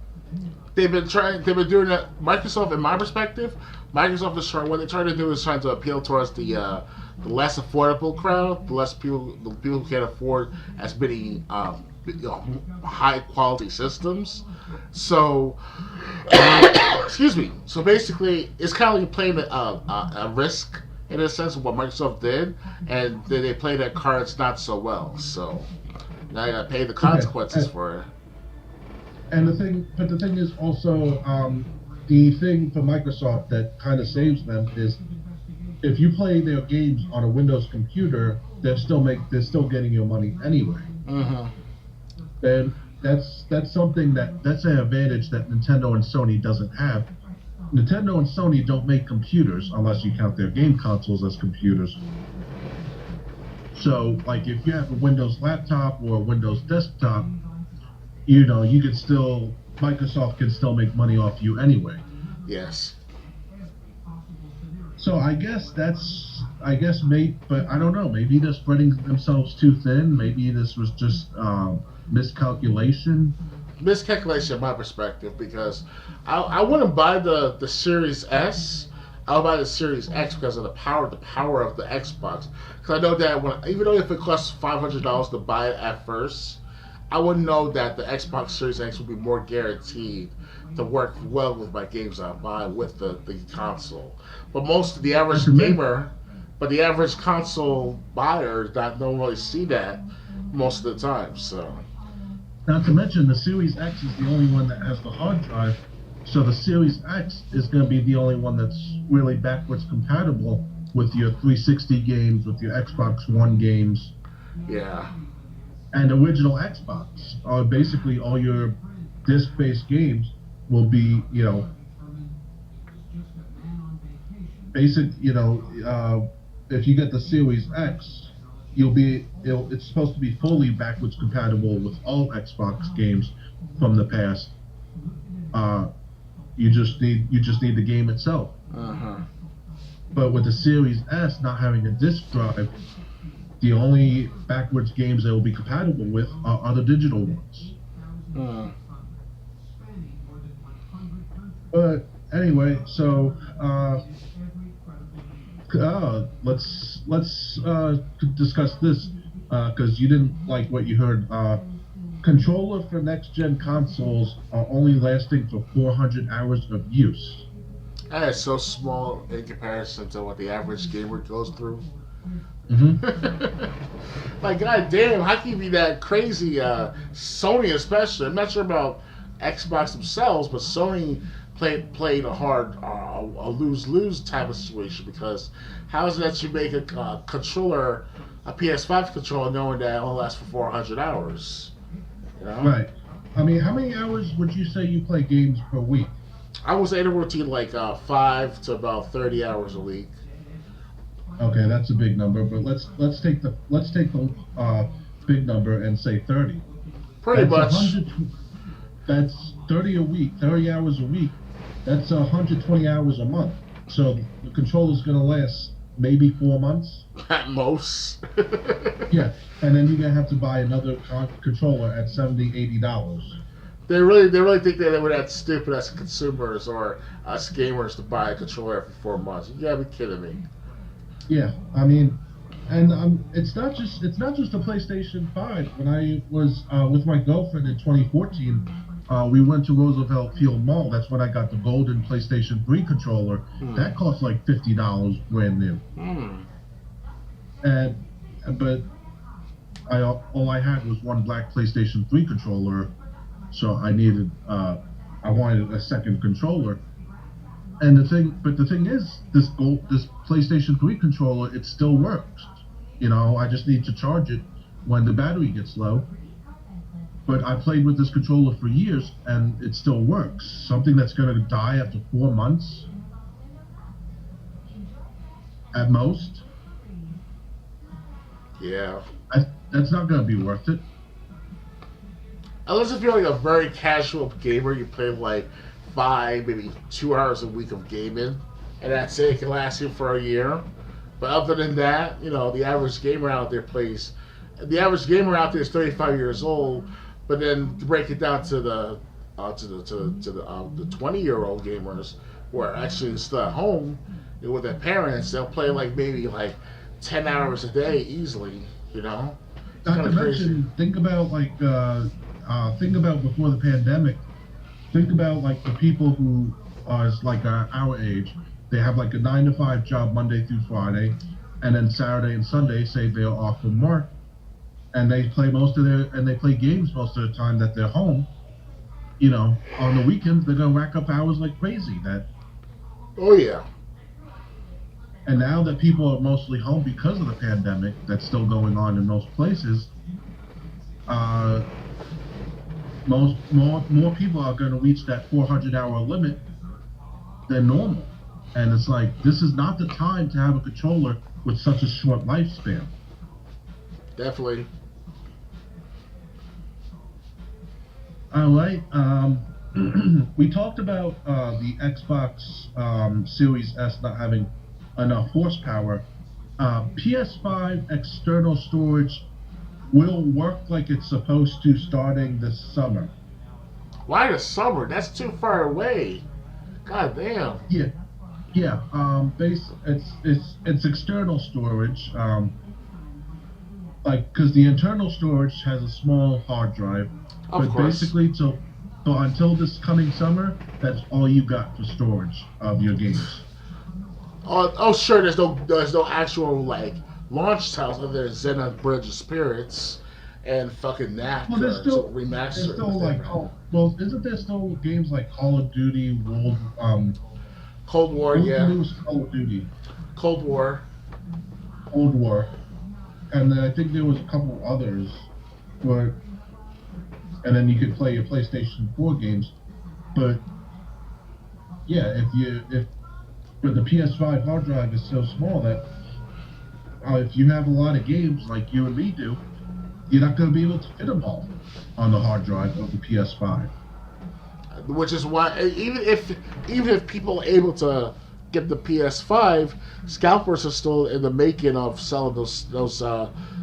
They've been doing that. Microsoft, in my perspective, Microsoft is trying. What they're trying to do is trying to appeal towards the less affordable crowd, the people who can't afford as many high quality systems. So, excuse me. So basically, it's kind of like playing a risk in a sense of what Microsoft did, and then they played their cards not so well. So now you gotta pay the consequences for it. And the thing is also, the thing for Microsoft that kind of saves them is if you play their games on a Windows computer, they're still getting your money anyway. Mm-hmm. And that's something that's an advantage that Nintendo and Sony doesn't have. Nintendo and Sony don't make computers unless you count their game consoles as computers. So, like, if you have a Windows laptop or a Windows desktop, Microsoft can still make money off you anyway. Yes. So I guess but I don't know, maybe they're spreading themselves too thin. Maybe this was just miscalculation. Miscalculation in my perspective, because I wouldn't buy the Series S. I'll buy the Series X because of the power of the Xbox. Because I know that even though if it costs $500 to buy it at first, I would know that the Xbox Series X would be more guaranteed to work well with my games I buy with the console. But the average console buyer don't really see that most of the time. So, not to mention the Series X is the only one that has the hard drive, so the Series X is going to be the only one that's really backwards compatible with your 360 games, with your Xbox One games. Yeah. And original Xbox, basically all your disc-based games will be, if you get the Series X, it's supposed to be fully backwards compatible with all Xbox games from the past. You just need the game itself. Uh-huh. But with the Series S not having a disc drive, the only backwards games that will be compatible with are other digital ones. But anyway, so let's discuss this because you didn't like what you heard. Controller for next-gen consoles are only lasting for 400 hours of use. And it's so small in comparison to what the average gamer goes through. Like, goddamn, how can you be that crazy? Sony, especially. I'm not sure about Xbox themselves, but Sony played a hard, a lose type of situation because how is it that you make a controller, a PS5 controller, knowing that it only lasts for 400 hours? You know? Right. I mean, how many hours would you say you play games per week? I was anywhere between like 5 to about 30 hours a week. Okay, that's a big number, but let's take the big number and say 30. Pretty That's much. That's 30 a week, 30 hours a week. That's 120 hours a month. So the controller's going to last maybe 4 months. At most. Yeah, and then you're going to have to buy another controller at $70, $80. They really think that they were that stupid as consumers or us gamers to buy a controller every 4 months. You gotta be kidding me. Yeah, I mean, and it's not just the PlayStation 5. When I was with my girlfriend in 2014, we went to Roosevelt Field Mall. That's when I got the golden PlayStation 3 controller. That cost like $50 brand new. But all I had was one black PlayStation 3 controller, so I wanted a second controller. And the thing is, this PlayStation 3 controller, it still works. You know, I just need to charge it when the battery gets low. But I played with this controller for years, and it still works. Something that's going to die after 4 months, at most. Yeah. That's not going to be worth it. Unless if you're like a very casual gamer, you play like 5, maybe 2 hours a week of gaming, and that's it. It can last you for a year. But other than that, you know, the average gamer out there is 35 years old. But then to break it down to the 20-year-old gamers who are actually still at home with their parents, they'll play like maybe like 10 hours a day easily. You know. Not to mention, think about before the pandemic. Think about like the people who are like our age. They have like a 9-to-5 job Monday through Friday, and then Saturday and Sunday say they're off from work, and they play games most of the time that they're home. You know, on the weekends they're gonna rack up hours like crazy. Oh yeah. And now that people are mostly home because of the pandemic, that's still going on in most places. More people are going to reach that 400-hour limit than normal, and it's like this is not the time to have a controller with such a short lifespan. Definitely. All right. We talked about the Xbox Series S not having enough horsepower. PS5 external storage will work like it's supposed to starting this summer. Why the summer? That's too far away. God damn. Yeah. It's external storage. Because the internal storage has a small hard drive. Of course. Basically, so until this coming summer, that's all you got for storage of your games. Oh, sure. There's no actual like launch titles other than Xena Bridge of Spirits and fucking that. Well, there's still remastered. There's still like isn't there still games like Call of Duty, Cold War? Yeah. Call of Duty. Cold War. And then I think there was a couple others, and then you could play your PlayStation 4 games, but yeah, but the PS5 hard drive is so small that if you have a lot of games like you and me do, you're not going to be able to fit them all on the hard drive of the PS5. Which is why even if people are able to get the PS5, scalpers are still in the making of selling those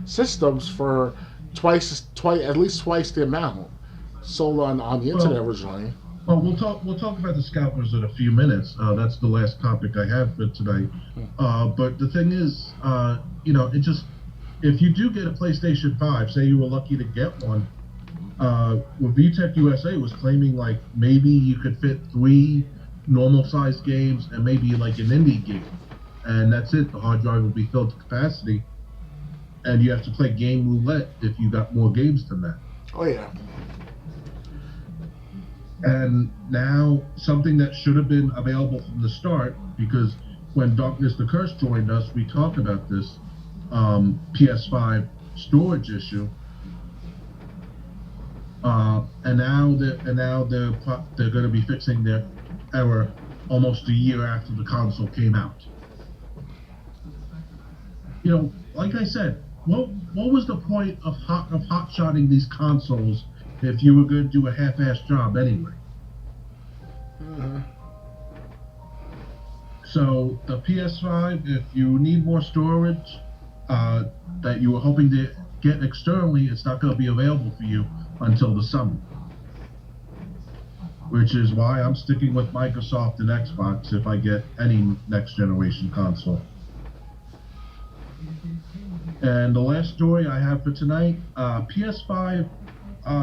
systems for at least twice the amount sold on the internet originally. Well, we'll talk about the scalpers in a few minutes. That's the last topic I have for tonight. But the thing is, if you do get a PlayStation 5, say you were lucky to get one, VTech USA was claiming like maybe you could fit 3 normal sized games and maybe like an indie game, and that's it. The hard drive will be filled to capacity, and you have to play game roulette if you got more games than that. Oh yeah. And now something that should have been available from the start, because when Darkness the Curse joined us, we talked about this PS5 storage issue. And now they're going to be fixing their error almost a year after the console came out. You know, like I said, what was the point of hot-shotting these consoles if you were going to do a half-assed job anyway? Mm-hmm. So the PS5, if you need more storage that you were hoping to get externally, it's not going to be available for you until the summer. Which is why I'm sticking with Microsoft and Xbox if I get any next generation console. And the last story I have for tonight, PS5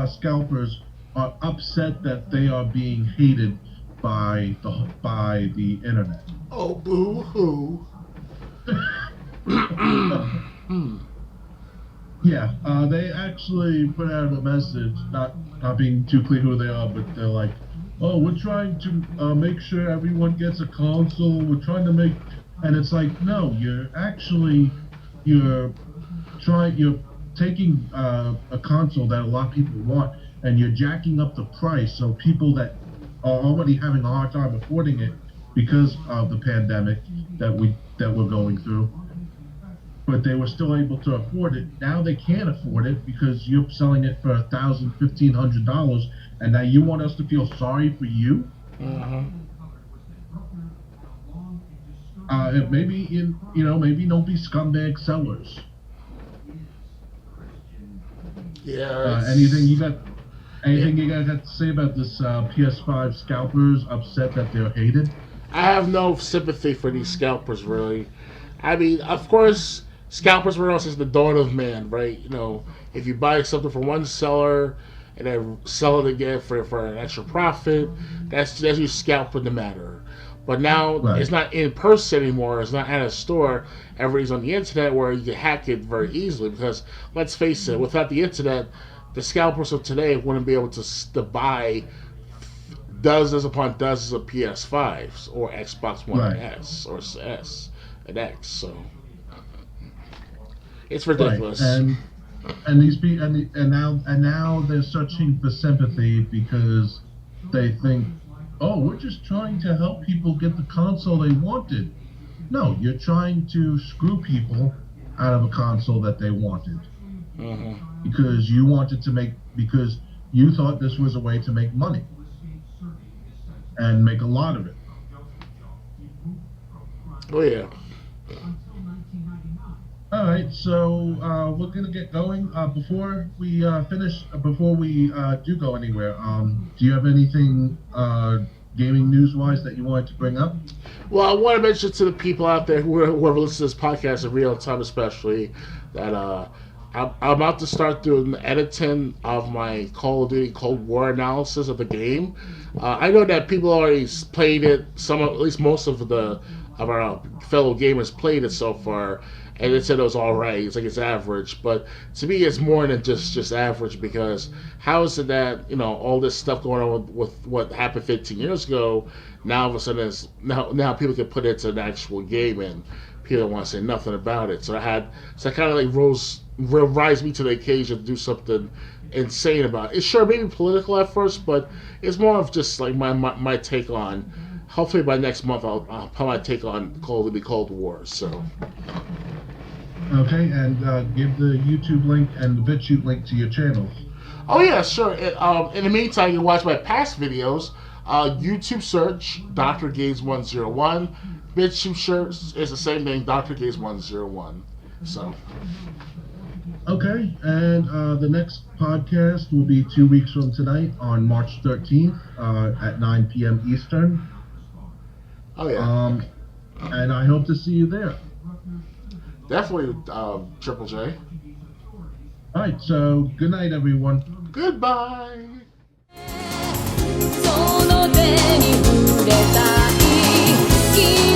scalpers are upset that they are being hated by the internet. Oh, boo-hoo. Yeah, they actually put out a message, not being too clear who they are, but they're like, oh, we're trying to make sure everyone gets a console, we're trying to make, and it's like, no, you're taking a console that a lot of people want, and you're jacking up the price, so people that are already having a hard time affording it because of the pandemic that we're going through, but they were still able to afford it. Now they can't afford it because you're selling it for $1,000, $1,500, and now you want us to feel sorry for you? Mm-hmm. Maybe don't be scumbag sellers. Yeah. Anything you guys have to say about this PS5 scalpers upset that they're hated? I have no sympathy for these scalpers, really. I mean, of course, scalpers were known since the dawn of man, right? You know, if you buy something from one seller and then sell it again for an extra profit, that's you scalping the matter. But now It's not in person anymore. It's not at a store. Everybody's on the internet where you can hack it very easily. Because let's face it, without the internet, the scalpers of today wouldn't be able to buy dozens upon dozens of PS5s or Xbox One S or S and X. So it's ridiculous. Right. And these people and now they're searching for sympathy because they think, oh, we're just trying to help people get the console they wanted. No, you're trying to screw people out of a console that they wanted. Mm-hmm. Because you thought this was a way to make money. And make a lot of it. Oh, yeah. All right, so we're going to get going. Before we do go anywhere, do you have anything gaming news-wise that you wanted to bring up? Well, I want to mention to the people out there whoever listens to this podcast in real time especially, that I'm about to start doing the editing of my Call of Duty Cold War analysis of the game. I know that people already played it. At least most of our fellow gamers played it so far, and they said it was all right. It's like it's average, but to me, it's more than just average, because how is it that all this stuff going on with what happened 15 years ago? Now all of a sudden, now people can put it into an actual game, and people don't want to say nothing about it. So I kind of like rise me to the occasion to do something insane about it. It's sure maybe political at first, but it's more of just like my take on. Hopefully by next month I'll put my take on Call of Duty Cold War. So. Okay, and give the YouTube link and the BitChute link to your channels. Oh yeah, sure. In the meantime, you can watch my past videos. YouTube search Dr. Gaze 101. BitChute search is the same thing, Dr. Gaze 101. So. Okay, and the next podcast will be 2 weeks from tonight on March 13th at 9 p.m. Eastern. Oh yeah. And I hope to see you there. Definitely, Triple J. All right, so good night, everyone. Goodbye. その手に触れた looking